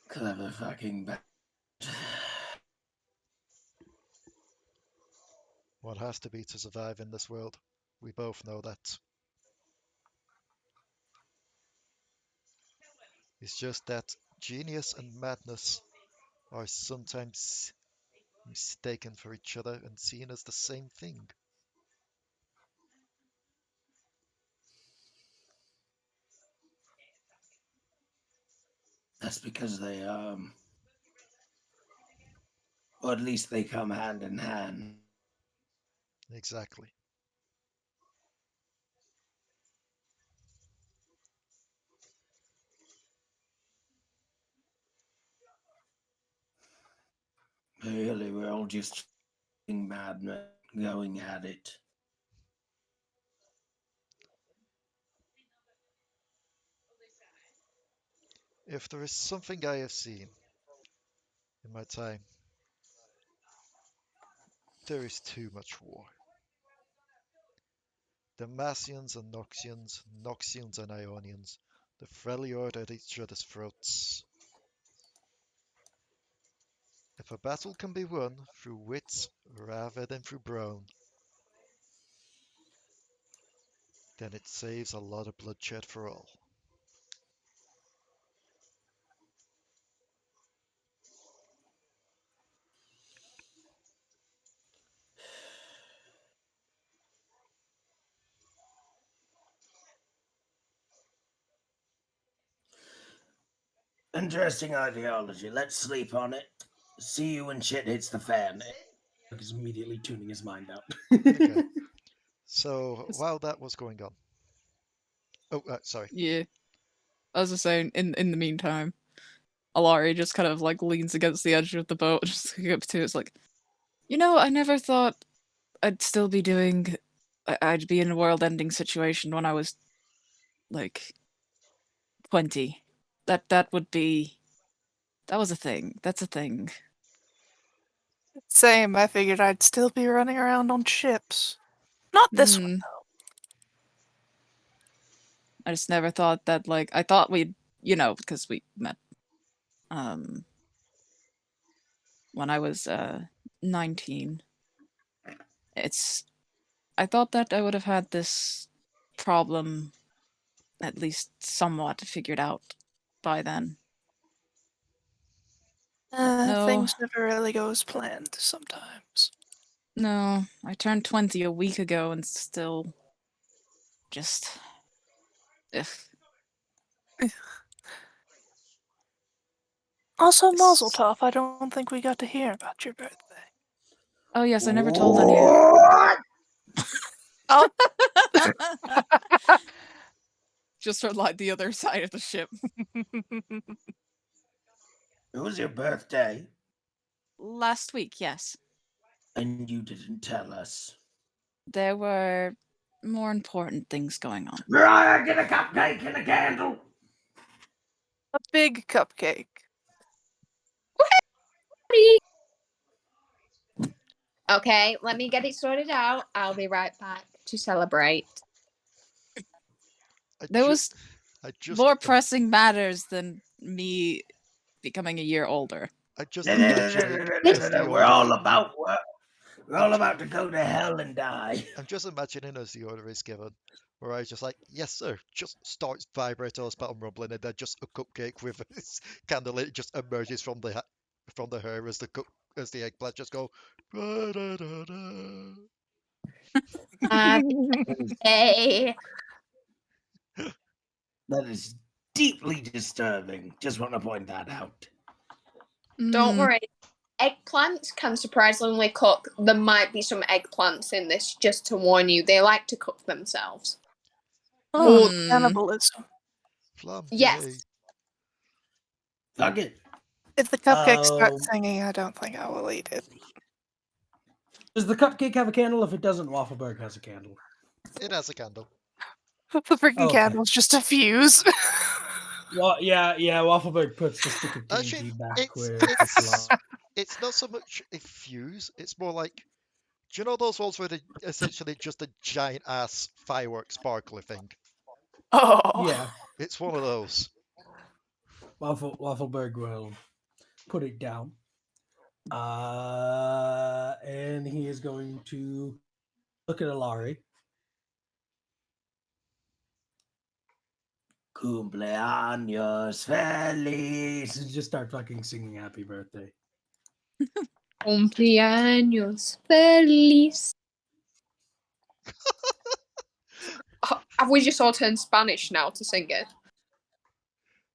Clever fucking One has to be to survive in this world. We both know that. It's just that genius and madness are sometimes mistaken for each other and seen as the same thing. That's because they or at least they come hand in hand. Exactly. Really, we're all just madmen going at it. If there is something I have seen in my time, there is too much war. Demacians and Noxians, Noxians and Ionians, the Freljord at each other's throats. If a battle can be won through wit rather than through brawn, then it saves a lot of bloodshed for all. Interesting ideology. Let's sleep on it. See you when shit hits the fan. He's immediately tuning his mind out. Okay. So while that was going on, oh, sorry. yeah. As I was saying, in the meantime, Alari just kind of like leans against the edge of the boat, just looking up to it. It's like, I never thought I'd still be doing I'd be in a world-ending situation when I was, like, 20. That would be... That was a thing. That's a thing. Same. I figured I'd still be running around on ships. Not this one, though. I just never thought that, like, I thought we'd, because we met, when I was, 19. I thought that I would have had this problem at least somewhat figured out by then. No. Things never really go as planned sometimes. No, I turned 20 a week ago and still just... Ugh. Also, Mazel Tov, I don't think we got to hear about your birthday. Oh yes, I never told any. Oh, Just from like the other side of the ship. It was your birthday, Last week, yes. and you didn't tell us. There were more important things going on. Mariah, get a cupcake and a candle. a big cupcake. Okay, let me get it sorted out. I'll be right back to celebrate. There was I just more pressing matters than me becoming a year older. I just imagining as the We're order. all about to go to hell and die. I'm just imagining as the order is given, where I just like, yes sir, just starts vibrating on his bottom rumbling, and then just a cupcake with his candle it just emerges from the hair as the eggplant just go. Hey, That is deeply disturbing. Just want to point that out. don't worry. Eggplants can surprisingly cook. There might be some eggplants in this, just to warn you. They like to cook themselves. Oh, Hmm. cannibalism. Yes. Fuck it. If the cupcake starts singing, I don't think I will eat it. Does the cupcake have a candle? If it doesn't, Wafflebyrg has a candle. It has a candle. The freaking Okay. candle's just a fuse. Well, yeah. Wafflebyrg puts the stick of Actually, TNT back it's where it's it's not so much a fuse. It's more like, do you know those ones where they essentially just a giant ass firework sparkler thing? Oh. Yeah. It's one of those. Wafflebyrg will put it down. And he is going to look at Alari. Cumpleaños feliz. And just start fucking singing happy birthday. Cumpleaños feliz. Have we just all turned Spanish now to sing it?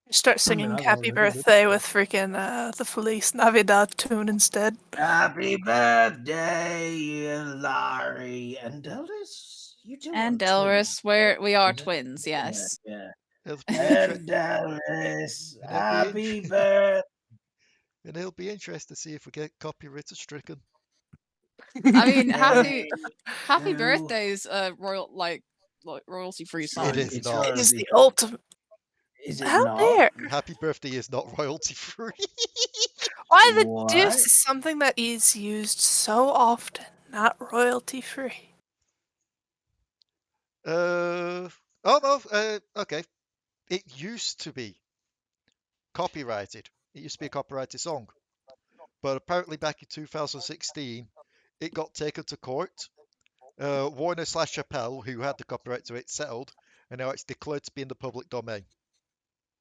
Start singing I've happy already birthday with freaking the Feliz Navidad tune instead. Happy birthday, Alari. And Delris? You two And are Delris, we are Mhm. twins, yes. Yeah. It'll be And Delris, And it'll be happy birthday. and it'll be interesting to see if we get copyright stricken. I mean, happy to- birthday is a royalty free song. It is It's not. It is royalty. the ultimate. Is it How not? dare? Happy birthday is not royalty free. Why the What? deuce is something that is used so often not royalty free? Oh no. Okay. It used to be copyrighted. It used to be a copyrighted song, but apparently back in 2016, it got taken to court. Warner/Chappell, who had the copyright to it, settled, and now it's declared to be in the public domain.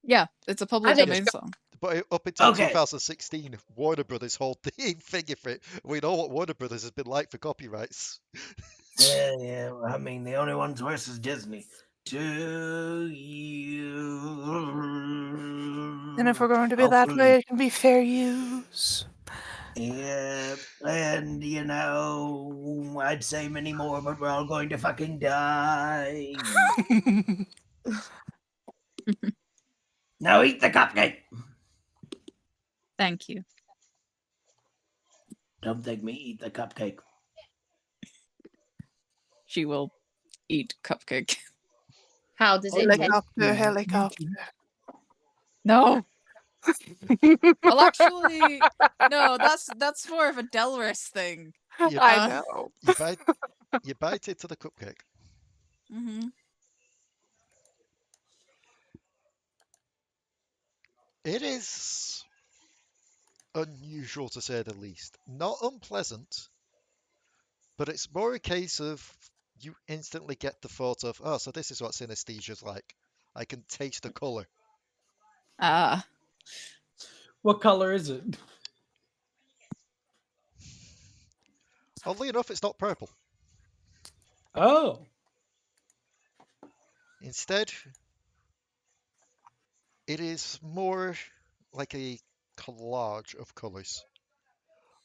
Yeah, it's a public didn't domain know. song. But up until Okay. 2016, Warner Brothers hold the figure for it. We know what Warner Brothers has been like for copyrights. Yeah. I mean, the only one's worse is Disney. To you. And if we're going to be that Hopefully- way, it can be fair use. Yeah, and I'd say many more, but we're all going to fucking die. Now eat the cupcake. Thank you. Don't make me eat the cupcake. she will eat Cupcake. How does it taste? Helicopter, helicopter. No. Well, actually, no. That's more of a Delris thing. You, I know. you bite into the cupcake. Mm-hmm. It is unusual to say the least. Not unpleasant, but it's more a case of you instantly get the thought of, oh, so this is what synesthesia's like. I can taste the color. Ah. What color is it? Oddly enough, it's not purple. Oh. Instead, it is more like a collage of colors.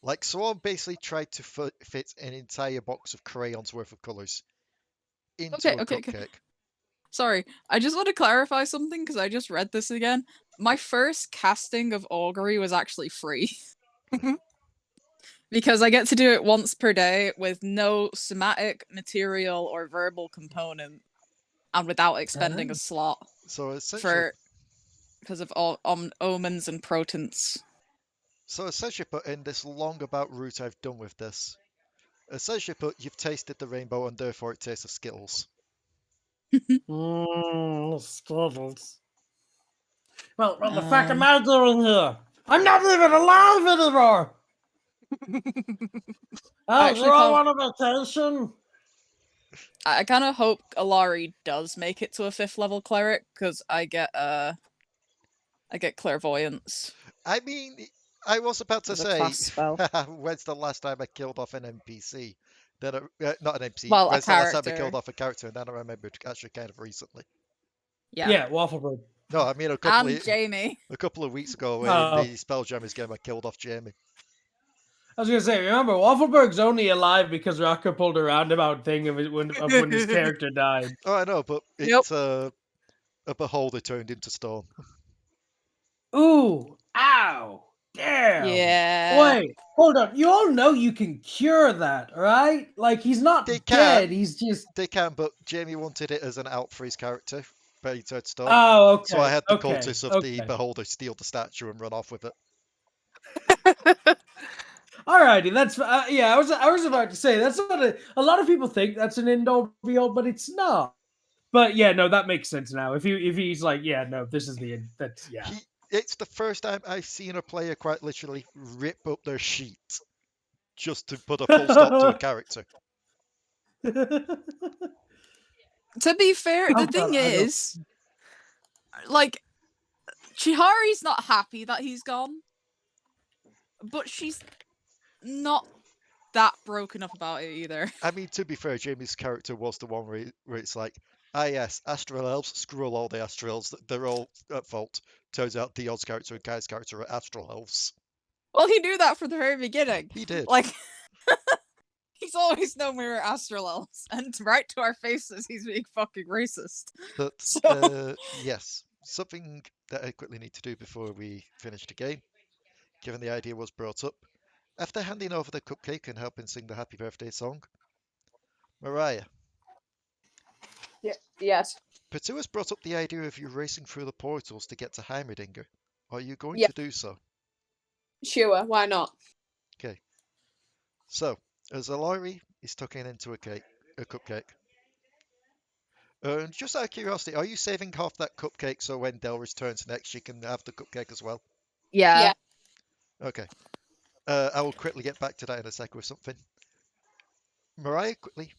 Like someone basically tried to fit an entire box of crayons worth of colors into a Okay. cupcake. Sorry, I just want to clarify something because I just read this again. My first casting of augury was actually free. Because I get to do it once per day with no somatic, material, or verbal component, and without expending a slot So essentially, because of omens and protons. so essentially put in this long about route I've done with this. Essentially put, you've tasted the rainbow and therefore it tastes of Skittles. Skittles. Well, what the fuck am I doing here? I'm not even alive anymore! Oh, Actually, you're all on a vacation? I kind of hope Alari does make it to a 5th level cleric because I get clairvoyance. I mean, I was about to As a say, class spell. when's the last time I killed off an NPC? Then not an NPC. Well, a when's the last time I character. killed off a character? And then I remembered actually kind of recently. Yeah, Wafflebyrg. No, I mean Jamie. a couple of weeks ago in the Spelljammers game, I killed off Jamie. I was gonna say, remember, Wafflebyrg's only alive because Raka pulled a roundabout thing of when his character died. Oh, I know, but it's a beholder turned into stone. Ooh, ow, damn. Yeah. Wait, hold on. You all know you can cure that, right? Like, he's not dead. He's just... They can, but Jamie wanted it as an out for his character, but he turned stone. Oh, okay. So I had the cultists of the beholder steal the statue and run off with it. Alrighty, that's yeah. I was about to say that's not a lot of people think that's an end all be all, but it's not. But yeah, no, that makes sense now. If he's like, yeah, no, this is the end. That's yeah. It's the first time I've seen a player quite literally rip up their sheet just to put a full stop to a character. To be fair, the thing is, like, Chihari's not happy that he's gone, but she's not that broken up about it either. I mean, to be fair, Jamie's character was the one where it's like, yes, Astral Elves, screw all the Astral Elves, they're all at fault. Turns out the Odds character and Kai's character are Astral Elves. Well, he knew that from the very beginning. He did. Like, he's always known we were Astral Elves, and right to our faces, he's being fucking racist. But, yes, something that I quickly need to do before we finish the game, given the idea was brought up. After handing over the cupcake and helping sing the happy birthday song, Mariah. Yes. Potoo has brought up the idea of you racing through the portals to get to Heimerdinger. Are you going to do so? Sure, why not? Okay. So, as Alari is tucking into a cupcake, just out of curiosity, are you saving half that cupcake so when Delris turns next, she can have the cupcake as well? Yeah. Okay. I will quickly get back to that in a sec with something. Mariah quickly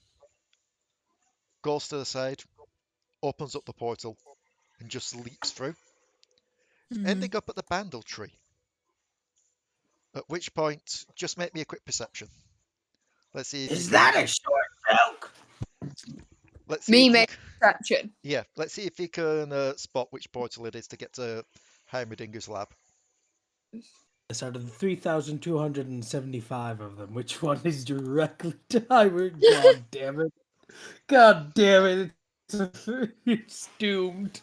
goes to the side, opens up the portal, and just leaps through, ending up at the bandle tree. At which point, just make me a quick perception. Let's see. Is that a short joke? Let's see. Perception. Yeah, let's see if you can spot which portal it is to get to Heimerdinger's lab. Out of the 3,275 of them, which one is directly to Heimer? God damn it. God damn it. It's doomed.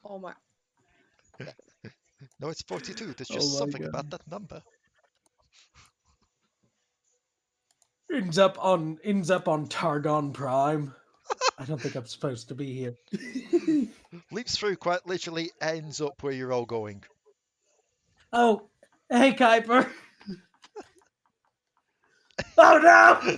Oh my. No, it's 42. There's just something about that number. ends up on Targon Prime. I don't think I'm supposed to be here. Leaps through, quite literally ends up where you're all going. Oh, hey, Kuiper. Oh no!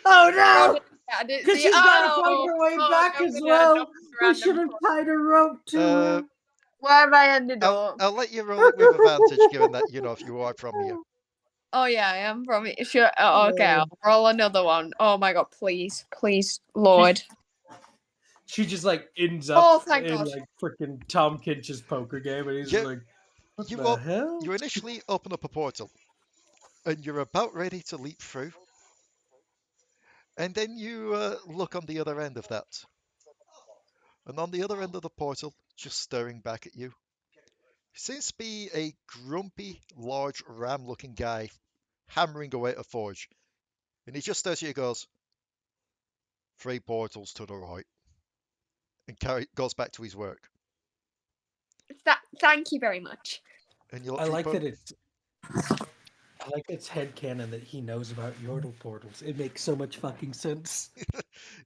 Oh no! I didn't Because see she's it. got to find her way back no, as yeah, well. no, We random should have point. tied a rope to her. Where have I ended up? I'll let you roll it with advantage, given that you know if you are from here. Oh yeah, I am from it. Sure. Oh, okay, I'll roll another one. Oh my god, please, Lord. She just like ends up Oh, thank in God. like freaking Tom Kinch's poker game, and he's Yeah, like, "What you the op- hell?" you initially open up a portal, and you're about ready to leap through, and then you look on the other end of that, and on the other end of the portal, just staring back at you, seems to be a grumpy, large, ram-looking guy hammering away at a forge, and he just stares at you and goes, 3 portals to the right, and goes back to his work. Thank you very much. And you look I through like por- that it's. I like it's headcanon that he knows about Yordle portals. It makes so much fucking sense.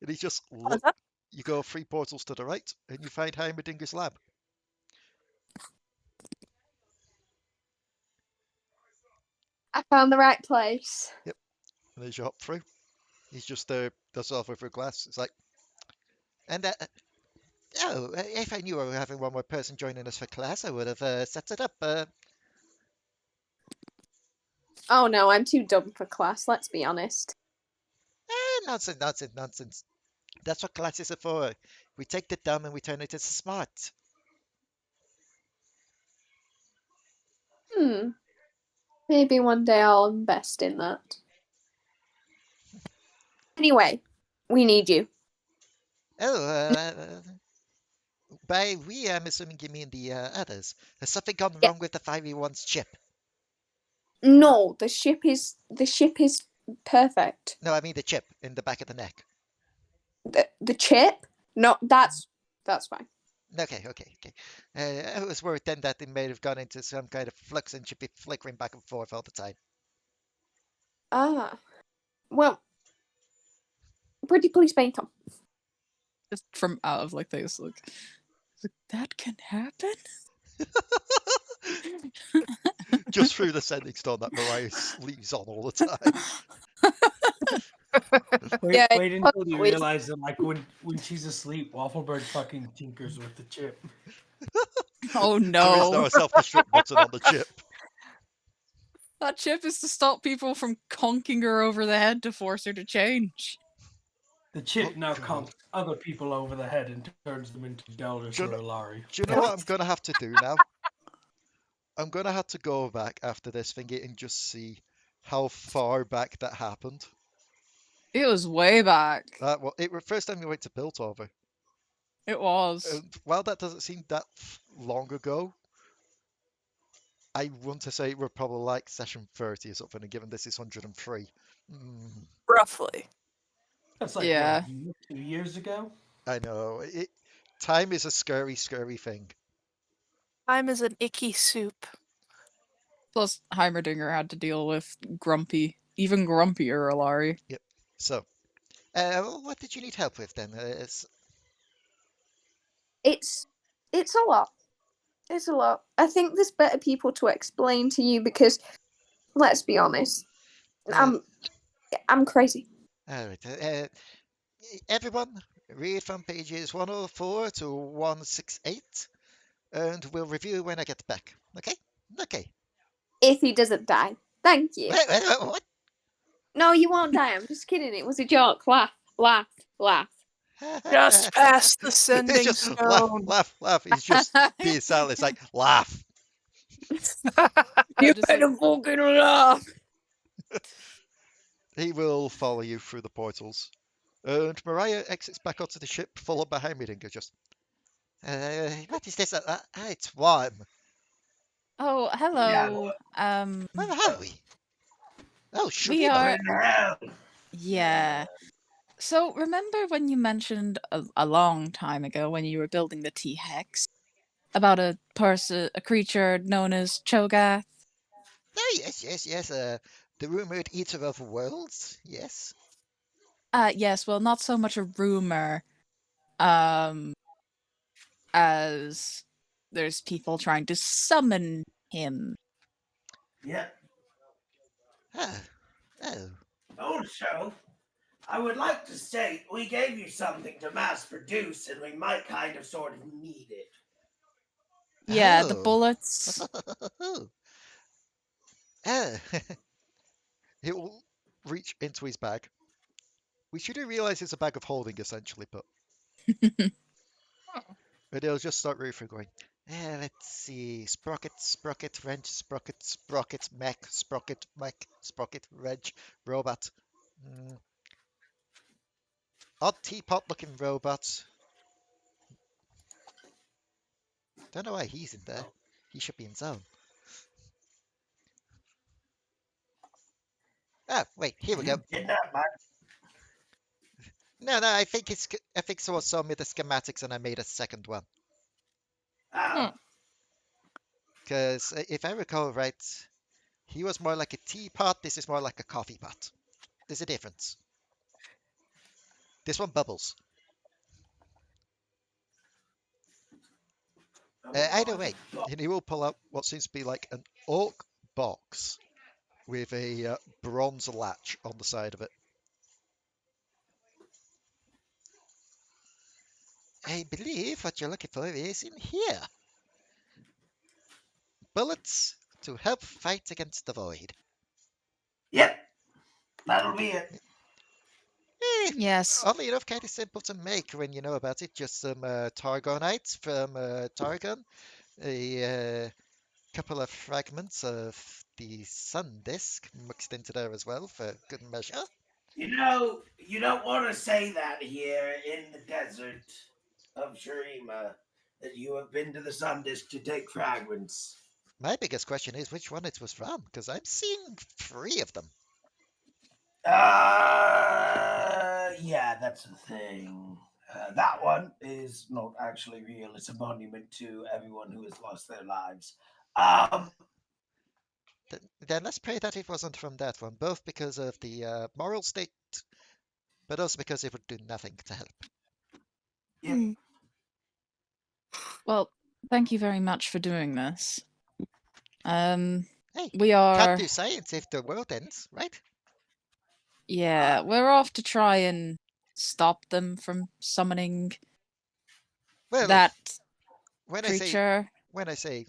and he just What is look. that? You go 3 portals to the right, and you find Heimerdinger's lab. I found the right place. And as you hop through, he's just does off with a glass. It's like, and if I knew I were having one more person joining us for class, I would have set it up. Oh no, I'm too dumb for class. Let's be honest. Nonsense. That's what classes are for. We take the dumb and we turn it into smart. Maybe one day I'll invest in that. Anyway, we need you. Oh, by we, I'm assuming you mean the others. Has something gone Yeah. wrong with the 5v1's chip? No, the ship is perfect. No, I mean the chip in the back of the neck. The chip? No, that's fine. Okay. I was worried then that it may have gone into some kind of flux and should be flickering back and forth all the time. Ah, well, pretty please, Bacon. Just from out of like this, like that can happen. Just through the sending stone that Mariah leaves on all the time. Yeah, Wait until you wait. realize that, like, when she's asleep, Wafflebyrg fucking tinkers with the chip. Oh There is now no. a self-destruct button on the chip. That chip is to stop people from conking her over the head to force her to change. The chip Oh, now God. conks other people over the head and turns them into Delris Do you or know- Alari. Do you know what I'm going to have to do now? I'm going to have to go back after this thingy and just see how far back that happened. It was way back. Well, it was first time we went to Piltover. It was. And while that doesn't seem that long ago, I want to say we're probably like session 30 or something, and given this is 103. Roughly. That's like, Yeah. what, 2 years ago? I know. Time is a scary thing. Time is an icky soup. Plus, Heimerdinger had to deal with even grumpier Alari. So, what did you need help with then? It's a lot. It's a lot. I think there's better people to explain to you because, let's be honest, I'm crazy. All right. Everyone, read from pages 104 to 168, and we'll review when I get back. Okay? Okay. If he doesn't die, thank you. What? No, you won't die. I'm just kidding. It was a joke. Laugh. Just past the He's sending just stone. laugh. He's just being silent. It's like, laugh. You better fucking laugh. He will follow you through the portals. And Mariah exits back onto the ship, followed by Heimerdinger. Just, what is this? It's warm. Oh, hello. Where are we? Oh, shoot. We are. Hell. Yeah. So remember when you mentioned a long time ago when you were building the T-Hex about a creature known as Cho'Gath? Oh, yes. The rumored eater of worlds? Yes. Yes, well, not so much a rumor, as there's people trying to summon him. Yeah. Ah. Oh. Also, I would like to state we gave you something to mass produce, and we might kind of sort of need it. Yeah, the Oh. bullets. Ah. He will reach into his bag. We should have realised it's a bag of holding, essentially, but... But he'll just start reading, going, let's see, sprocket, sprocket, wrench, sprocket, sprocket, mech, sprocket, mech, sprocket, wrench, robot. Odd teapot-looking robot. Don't know why he's in there. He should be in zone. Ah, wait, here we go. Kidnap my... No, I think someone saw me the schematics and I made a second one. Because if I recall right, he was more like a teapot. This is more like a coffee pot. There's a difference. This one bubbles. Either way, and he will pull out what seems to be like an oak box with a bronze latch on the side of it. I believe what you're looking for is in here. Bullets to help fight against the void. Yep, that'll be it. Yes. Oddly enough, kind of simple to make when you know about it. Just some Targonite from Targon, a couple of fragments of the sun disk mixed into there as well for good measure. You know, you don't want to say that here in the desert of Shurima, that you have been to the sun disk to take fragments. My biggest question is which one it was from, because I'm seeing 3 of them. Yeah, that's the thing. That one is not actually real. It's a monument to everyone who has lost their lives. Then let's pray that it wasn't from that one, both because of the moral state, but also because it would do nothing to help. Yep. Well, thank you very much for doing this. Hey, We can't are. do science if the world ends, right? Yeah, we're off to try and stop them from summoning Well, that when creature. I say,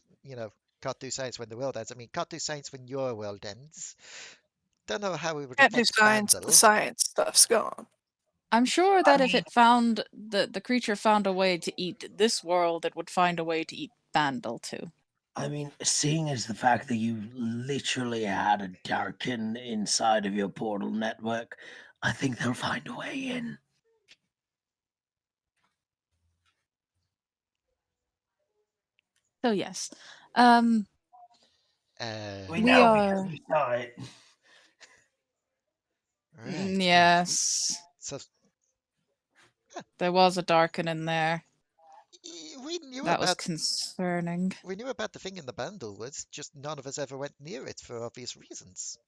can't do science when the world ends, I mean can't do science when your world ends. Don't know how it would Can't do affect science. Vandal. The science stuff's gone. I'm sure that if it found the creature found a way to eat this world, it would find a way to eat Vandal too. I mean, seeing as the fact that you literally had a Darkin inside of your portal network, I think they'll find a way in. So yes, We we know are. because we saw it. Right. Yes, So there was a Darkin in there. we knew That was about concerning. we knew about the thing in the bundle. Was just none of us ever went near it for obvious reasons.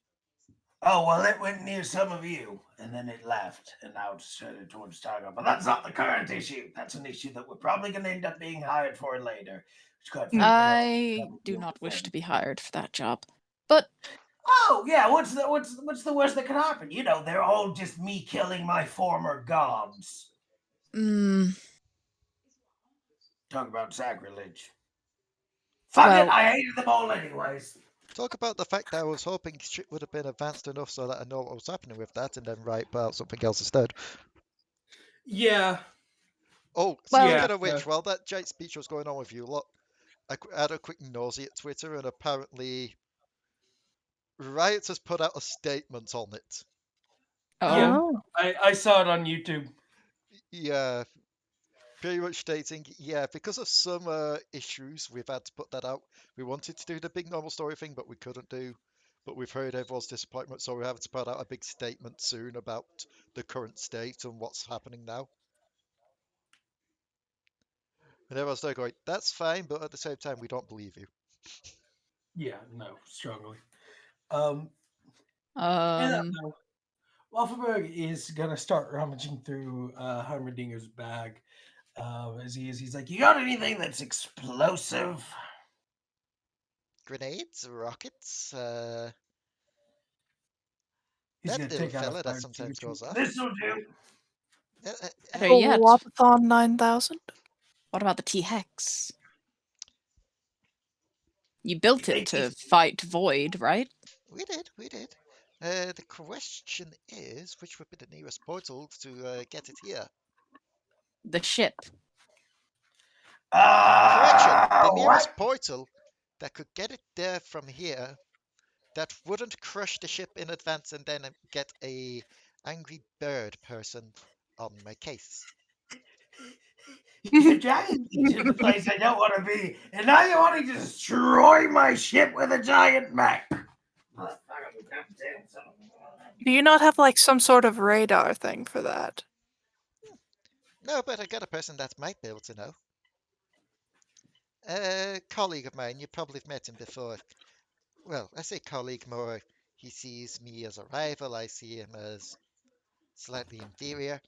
Oh, well, it went near some of you, and then it left, and now it's headed towards Targo. But that's not the current issue. That's an issue that we're probably going to end up being hired for later. Which, quite frankly, I do not wish to be hired for that job. But oh yeah, what's the worst that could happen? You know, they're all just me killing my former gobs. Talk about sacrilege. Fuck it, I hated them all anyways. Talk about the fact that I was hoping shit would have been advanced enough so that I know what was happening with that, and then write about something else instead. Yeah. Oh, Well, speaking of which, while that giant speech was going on with you, look, I had a quick nosy at Twitter, and apparently Riot has put out a statement on it. Yeah, I saw it on YouTube. Yeah, pretty much stating, yeah, because of some issues, we've had to put that out. We wanted to do the big normal story thing, but we couldn't do. But we've heard everyone's disappointment, so we're having to put out a big statement soon about the current state and what's happening now. And everyone's there going, that's fine, but at the same time, we don't believe you. Yeah, no, strongly. Wafflebyrg is gonna start rummaging through Heimerdinger's bag. He's like, "You got anything that's explosive?" Grenades, rockets, He's that gonna little take out a fella that fire sometimes extinguisher. goes off. This'll do. Better Oh, yet, Wapathon 9000? what about the T-Hex? You built They it to keep- fight Void, right? We did. The question is, which would be the nearest portal to get it here? The ship. Correction, the nearest What? portal that could get it there from here, that wouldn't crush the ship in advance and then get a angry bird person on my case. You're dragging me to the place I don't want to be, and now you want to destroy my ship with a giant mech. Do you not have like some sort of radar thing for that? No, but I got a person that might be able to know. A colleague of mine, you probably have met him before. Well, I say colleague more. He sees me as a rival, I see him as slightly inferior.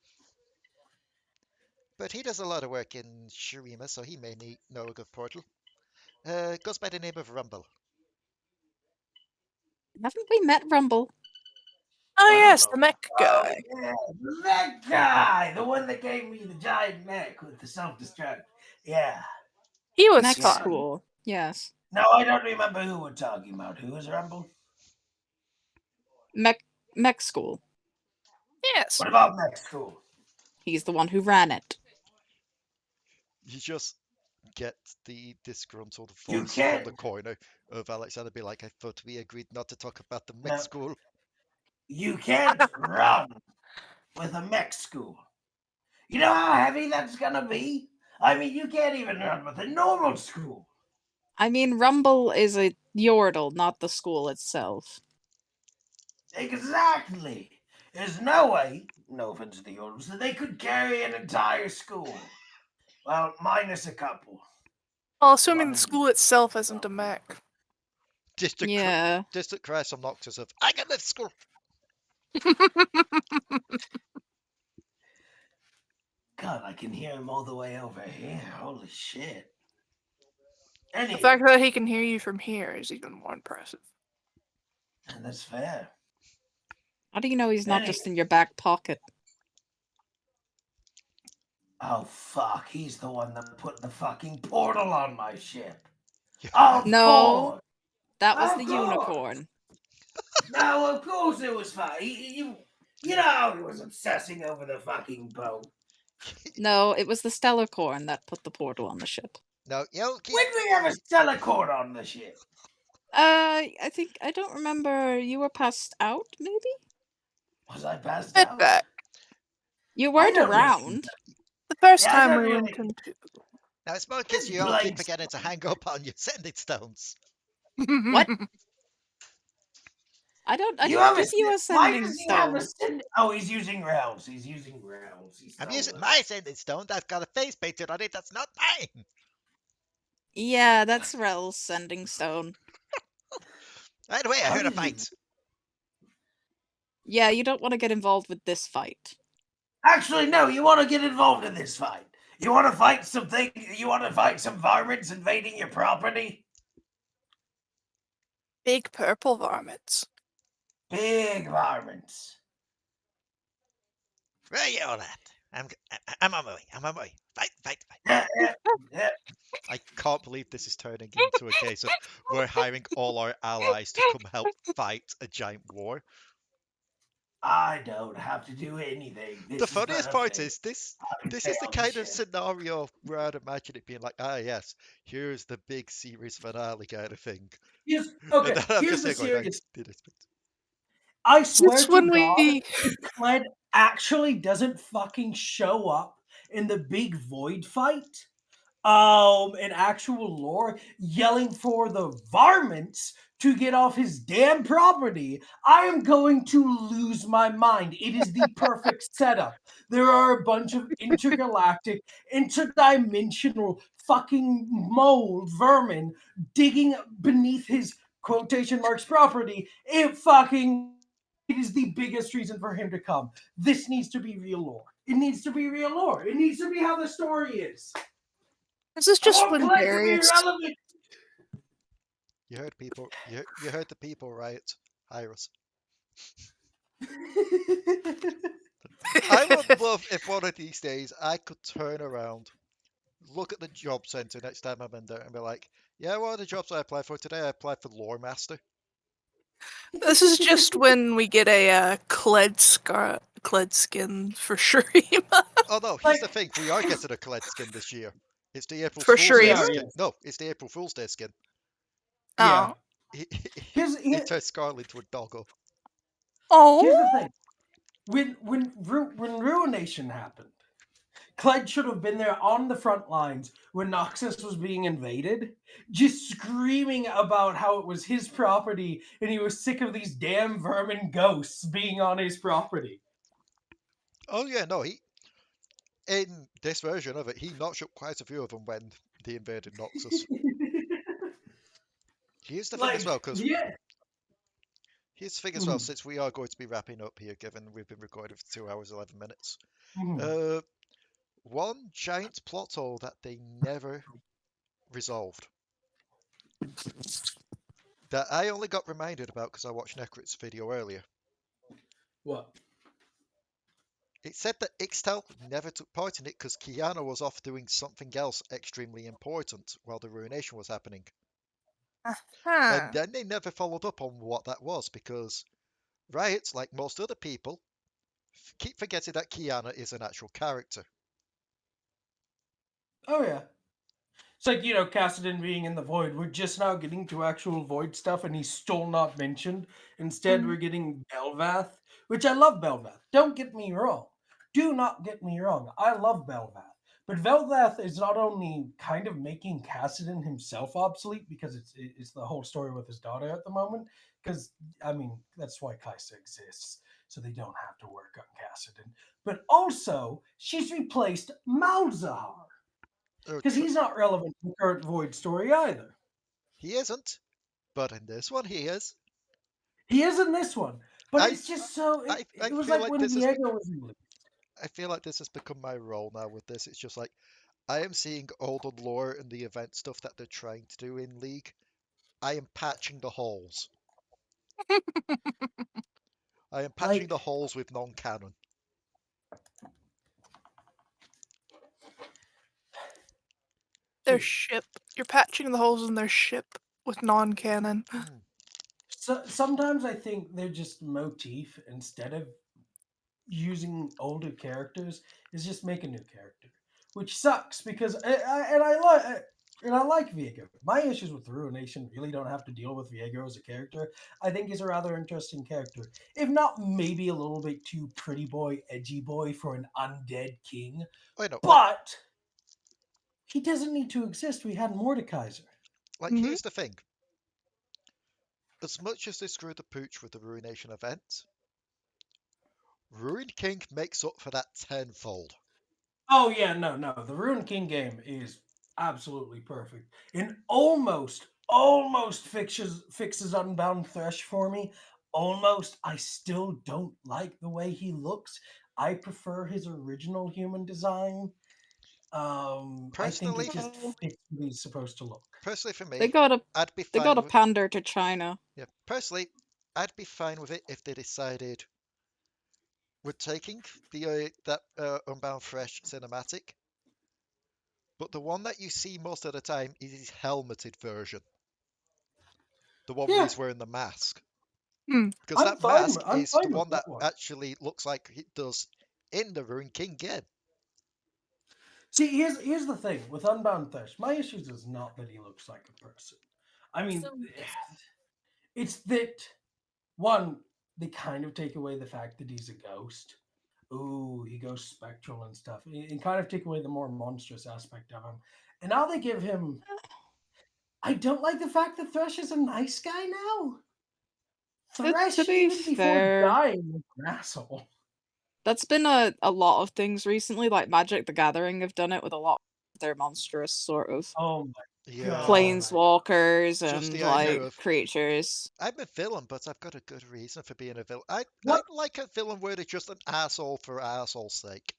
But he does a lot of work in Shurima, so he may know a good portal. Goes by the name of Rumble. Haven't we met Rumble? Oh I don't yes, know. the mech guy. Oh, yeah, the mech guy, the one that gave me the giant mech with the self-destruct. Yeah. He was Mech Yeah. fun. School. Yes. No, I don't remember who we're talking about. Who is Rumble? Mech School. Yes. What about mech school? He's the one who ran it. You just get the disgruntled You voice from the can't. corner of Alekxander be like, I thought we agreed not to talk about the mech No. school. You can't run with a mech school. You know how heavy that's gonna be? I mean, you can't even run with a normal school. I mean, Rumble is a Yordle, not the school itself. Exactly. There's no way, no offense to the Yordles, that they could carry an entire school. Well, minus a couple. Well, assuming the One. school itself isn't a mech. Distant, Yeah. distant cries from Noctis of, I got this school. God, I can hear him all the way over here. Holy shit. The Anyway, fact that he can hear you from here is even more impressive. that's fair. How do you know he's not Anyway. just in your back pocket? Oh, fuck. He's the one that put the fucking portal on my ship. Of No. course. That was Of the course. unicorn. No, of course it was fine. You know how he was obsessing over the fucking boat. No, it was the Stellarcorn that put the portal on the ship. No, you'll keep... When we have a Stellarcorn on the ship? I don't remember. You were passed out, maybe? Was I passed Head out? back. You I weren't don't around. The first Yeah, I time don't we really- went into. Now, it's more because This you all keep blinks. forgetting to hang up on your sending stones. What? I don't You have give you a Why sending does he have a stone. Oh, he's using rails. He's using rails. I'm using my sending stone that's got a face painted on it that's not mine. Yeah, that's Rel's sending stone. By the way, I How heard a did you- fight. Yeah, you don't want to get involved with this fight. Actually, no. You want to get involved in this fight? You want to fight something? You want to fight some varmints invading your property? Big purple varmints. Big varmints. Where you all at? I'm on my way. I'm on my way. Fight. Yeah. I can't believe this is turning into a case of we're hiring all our allies to come help fight a giant war. I don't have to do anything. The funniest part perfect. is this is the kind of scenario where I'd imagine it being like, yes, here's the big series finale kind of thing. Okay, And then I'm here's just the saying, going, serious. did expect. I swear Since to when God, we. Kled actually doesn't fucking show up in the big void fight. In actual lore, yelling for the varmints to get off his damn property, I am going to lose my mind. It is the perfect setup. There are a bunch of intergalactic, interdimensional fucking mold vermin digging beneath his quotation marks property. It fucking It is the biggest reason for him to come. This needs to be real lore. It needs to be real lore. It needs to be how the story is. This is I just want when Clegg to be Darius. relevant. You heard people. You heard the people, right, Iris? I would love if one of these days I could turn around, look at the job centre next time I'm in there, and be like, "Yeah, what are the jobs I applied for today? I applied for lore master." This is just when we get a Kled skin for Shurima. Oh no, here's the thing: we are getting a Kled skin this year. It's the April For Fool's Day Shurima? skin. Yes. No, it's the April Fool's Day skin. Yeah. Oh. He turns Scarlet into a doggo. Here's Oh. the thing. When Ruination happened, Clegg should have been there on the front lines when Noxus was being invaded, just screaming about how it was his property and he was sick of these damn vermin ghosts being on his property. Oh yeah, no, he in this version of it, he notched up quite a few of them when they invaded Noxus. Here's the thing as well, because yeah. here's the thing as well, since we are going to be wrapping up here, given we've been recording for 2 hours 11 minutes. One giant plot hole that they never resolved, that I only got reminded about because I watched Necrit's video earlier. What? It said that Ixtal never took part in it because Kiana was off doing something else extremely important while the Ruination was happening. And then they never followed up on what that was because Riot, like most other people, keep forgetting that Kiana is an actual character. Oh yeah. It's like, you know, Kassadin being in the Void. We're just now getting to actual Void stuff and he's still not mentioned. Instead, we're getting Belvath, which I love Belvath. Don't get me wrong. Do not get me wrong. I love Belvath. But Belvath is not only kind of making Kassadin himself obsolete because it's the whole story with his daughter at the moment. Because, I mean, that's why Kaisa exists. So they don't have to work on Kassadin. But also, she's replaced Malzahar. Because he's not relevant to the current Void story either. He isn't, but in this one he is. He is in this one, but it's just so. It was like when Diego was in League. I feel like this has become my role now with this. It's just like I am seeing all the lore and the event stuff that they're trying to do in League. I am patching the holes. I am patching the holes with non-canon. Their ship. You're patching the holes in their ship with non-canon. So sometimes I think they're just motif instead of using older characters. Is just make a new character, which sucks because I like Viego. My issues with Ruination really don't have to deal with Viego as a character. I think he's a rather interesting character, if not maybe a little bit too pretty boy, edgy boy for an undead king. But he doesn't need to exist. We had Mordekaiser. Like, here's the thing. As much as they screwed the pooch with the Ruination event, Ruined King makes up for that tenfold. Oh yeah, no. The Ruined King game is absolutely perfect. And almost fixes Unbound Thresh for me. Almost. I still don't like the way he looks. I prefer his original human design. I think it just fits what he's supposed to look. Personally, for me, they gotta fine pander to China. Yeah, personally, I'd be fine with it if they decided we're taking the that Unbound Fresh cinematic, but the one that you see most of the time is his helmeted version, the one where he's wearing the mask. Because that mask is the one that actually looks like it does in the Ruined King game. See, here's the thing with Unbound Thresh. My issue is not that he looks like a person. I mean, it's that, one, they kind of take away the fact that he's a ghost. Ooh, he goes spectral and stuff. And kind of take away the more monstrous aspect of him. And now they give him... I don't like the fact that Thresh is a nice guy now. Thresh, to be even fair, before dying, was an asshole. That's been a lot of things recently, like Magic the Gathering have done it with a lot of their monstrous sort of. Oh my Yeah. planeswalkers Just and the idea like of creatures. I'm a villain, but I've got a good reason for being a villain. I What? like a villain where they're just an asshole for asshole's sake.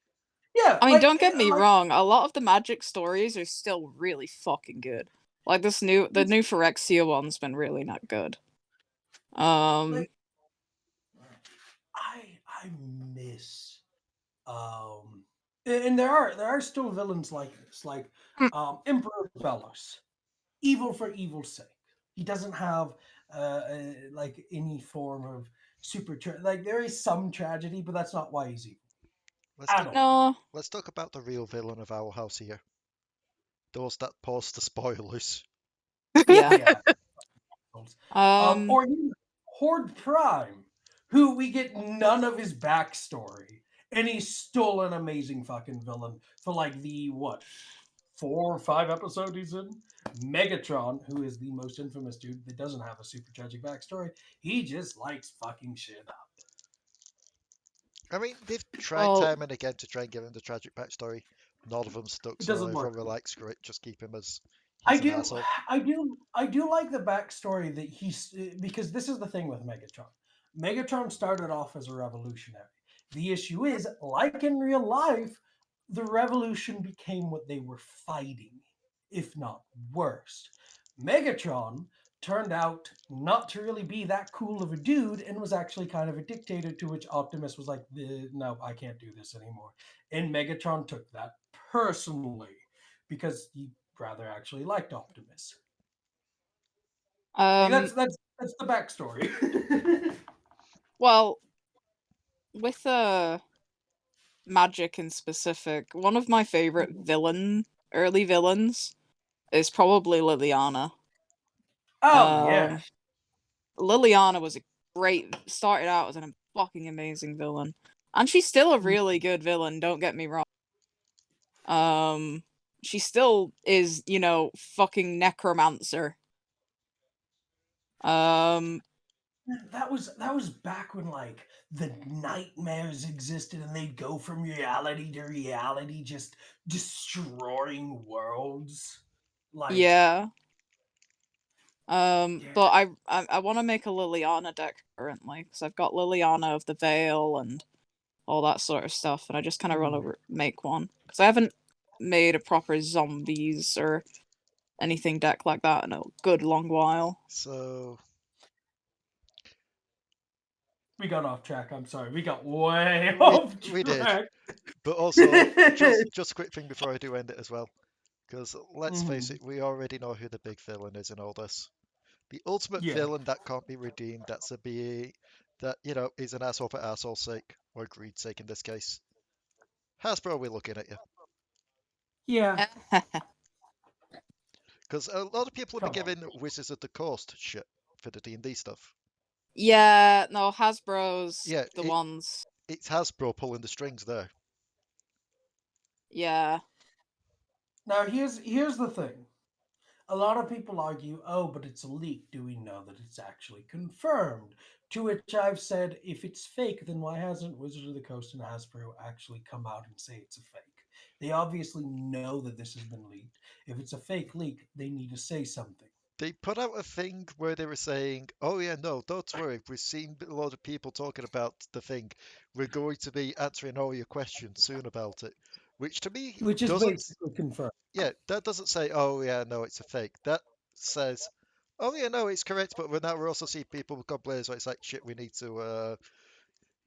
Yeah, I mean, like, don't get me like, wrong, a lot of the Magic stories are still really fucking good. Like the new Phyrexia one's been really not good. like, I miss and there are still villains like this, like Emperor Bellos, evil for evil's sake. He doesn't have like any form of like there is some tragedy, but that's not why he's evil. Let's I talk. don't. No, Let's talk about the real villain of our house here. Those that post the spoilers. yeah. Yeah. Um, Or even Horde Prime, who we get none of his backstory, and he's still an amazing fucking villain for like the what 4 or 5 episodes he's in. Megatron, who is the most infamous dude that doesn't have a super tragic backstory, he just likes fucking shit up. I mean, they've tried well, time and again to try and give him the tragic backstory. None of them stuck, It so doesn't work. everyone were like, screw it, just keep him as I he's an do, asshole. I do like the backstory that he's because this is the thing with Megatron. Megatron started off as a revolutionary. The issue is, like in real life, the revolution became what they were fighting, if not worse. Megatron turned out not to really be that cool of a dude and was actually kind of a dictator, to which Optimus was like, no, I can't do this anymore. And Megatron took that personally because he rather actually liked Optimus. Like, um, that's the backstory. well, with Magic in specific, one of my favorite early villains is probably Liliana. Oh yeah. Liliana was a started out as a fucking amazing villain. And she's still a really good villain, don't get me wrong. She still is, fucking necromancer. That was back when like the nightmares existed and they'd go from reality to reality, just destroying worlds. Like Yeah. But I want to make a Liliana deck currently because I've got Liliana of the Veil and all that sort of stuff, and I just kind of want to make one because I haven't made a proper zombies or anything deck like that in a good long while. So we got off track. I'm sorry. We got way off track. we did. But also, just a quick thing before I do end it as well. Because let's face it, we already know who the big villain is in all this. The ultimate villain that can't be redeemed, that's a BA that, is an asshole for asshole's sake, or greed's sake in this case. Hasbro, we're looking at you. Yeah. Because a lot of people have been giving Wizards of the Coast shit for the D&D stuff. Yeah, no, Hasbro's the ones. It's Hasbro pulling the strings there. Yeah. Now here's the thing. A lot of people argue, oh, but it's a leak. Do we know that it's actually confirmed? To which I've said, if it's fake, then why hasn't Wizards of the Coast and Hasbro actually come out and say it's a fake? They obviously know that this has been leaked. If it's a fake leak, they need to say something. They put out a thing where they were saying, oh yeah, no, don't worry. We've seen a lot of people talking about the thing. We're going to be answering all your questions soon about it. Which to me Which is doesn't... basically confirmed. Yeah, that doesn't say, oh yeah, no, it's a fake. That says, oh yeah, no, it's correct, but we're also seeing people with goblins where it's like, shit, we need to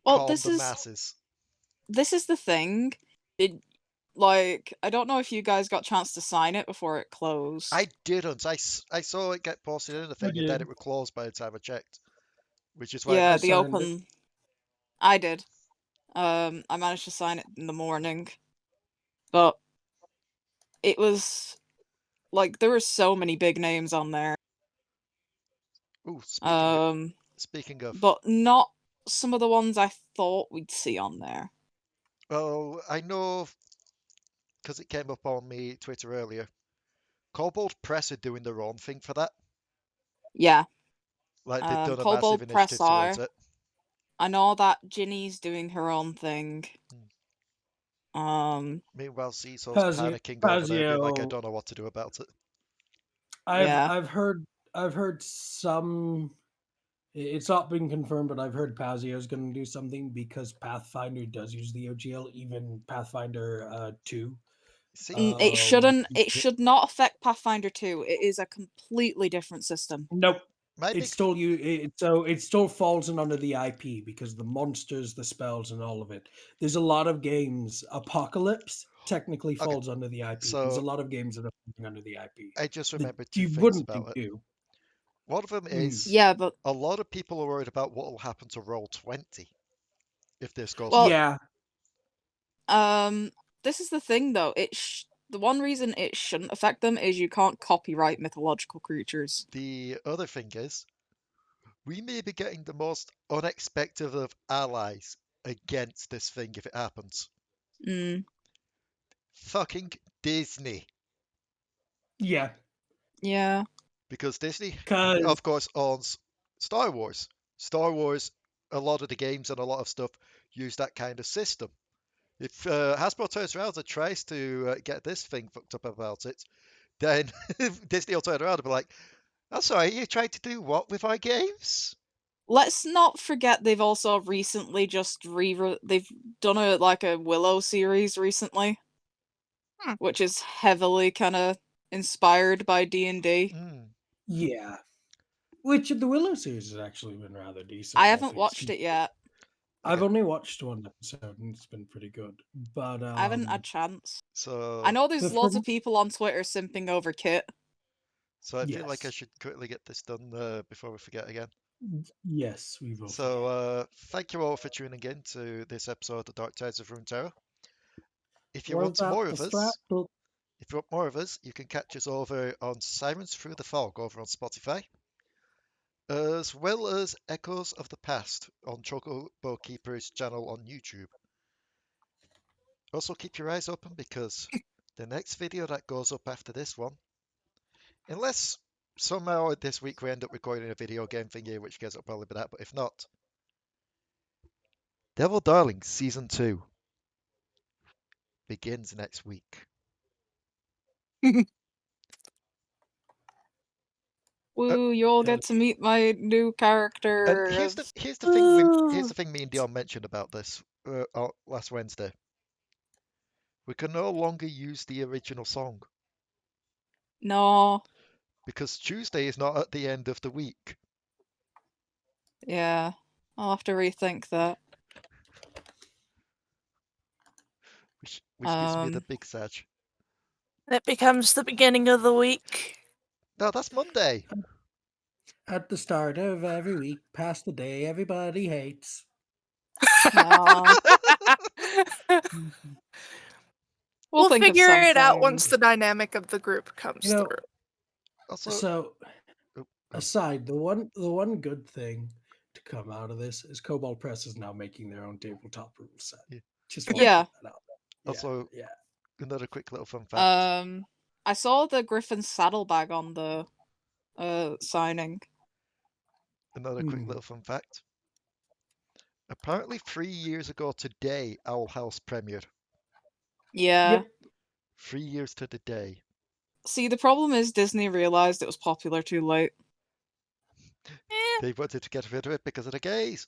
calm the masses. This is the thing. I don't know if you guys got a chance to sign it before it closed. I didn't. I saw it get posted in the thing, and then it was closed by the time I checked. Which is why... Yeah, the open... I did. I managed to sign it in the morning. But it was... Like, there were so many big names on there. Ooh, speaking of... But not some of the ones I thought we'd see on there. Oh, I know... Because it came up on me Twitter earlier. Kobold Press are doing their own thing for that. Yeah. Like, they've done a Kobold massive initiative towards it. I know that Ginny's doing her own thing. Meanwhile, Cecil's panicking over there, being like, I don't know what to do about it. I've heard some. It's not been confirmed, but I've heard Pazio is going to do something because Pathfinder does use the OGL, even Pathfinder 2. See, It shouldn't. because It should not affect Pathfinder 2. It is a completely different system. Nope. my It big still so it still falls in under the IP because the monsters, the spells, and all of it. There's a lot of games. Apocalypse technically Okay, falls under the IP. There's a so lot of games that are falling under the IP. I just That remembered two you things wouldn't think about it. do. One of them is Yeah, but a lot of people are worried about what will happen to Roll20 if this goes Well, through. Yeah. this is the thing though. The one reason it shouldn't affect them is you can't copyright mythological creatures. The other thing is, we may be getting the most unexpected of allies against this thing if it happens. Mm, Fucking Disney. Yeah. yeah. Because Disney, Because of course, owns Star Wars. Star Wars, a lot of the games and a lot of stuff use that kind of system. If Hasbro turns around and tries to get this thing fucked up about it, then Disney will turn around and be like, "I'm sorry, you tried to do what with our games?" Let's not forget they've also recently just they've done a Willow series recently, which is heavily kind of inspired by D&D. yeah, which the Willow series has actually been rather decent. I all haven't things watched it yet. I've Okay. only watched one episode and it's been pretty good. But I haven't had a chance. So I know there's but loads from- of people on Twitter simping over Kit. So I feel like I Yes. should quickly get this done before we forget again. Yes, we will. So thank you all for tuning in to this episode of Dark Tides of Runeterra. If you Was want that more the of us, strap book? if you want more of us, you can catch us over on Sirens Through the Fog over on Spotify, as well as Echoes of the Past on Chocobo Keeper's channel on YouTube. Also keep your eyes open because the next video that goes up after this one, unless somehow this week we end up recording a video game thingy, which guess it'll probably be that, but if not, Devil Darling Season 2 begins next week. Woo, you'll get to meet my new character. And here's the thing me and Dion mentioned about this last Wednesday. We can no longer use the original song No. because Tuesday is not at the end of the week. Yeah. I'll have to rethink that. Which gives me the big sag. It becomes the beginning of the week. No, that's Monday. At the start of every week, past the day everybody hates. No. We'll think of figure it out something. once the dynamic of the group comes You know, through. Also, So, oh, aside, the one good thing to come out of this is Kobold Press is now making their own tabletop rule set. Yeah. Just want Yeah. to put that out there. Also, yeah. another quick little fun fact. I saw the Griffin saddlebag on the signing. Another quick little fun fact. Apparently 3 years ago today, Owl House premiered. Yeah. Yep. 3 years to the day. See, the problem is Disney realized it was popular too late. They wanted to get rid of it because of the gays.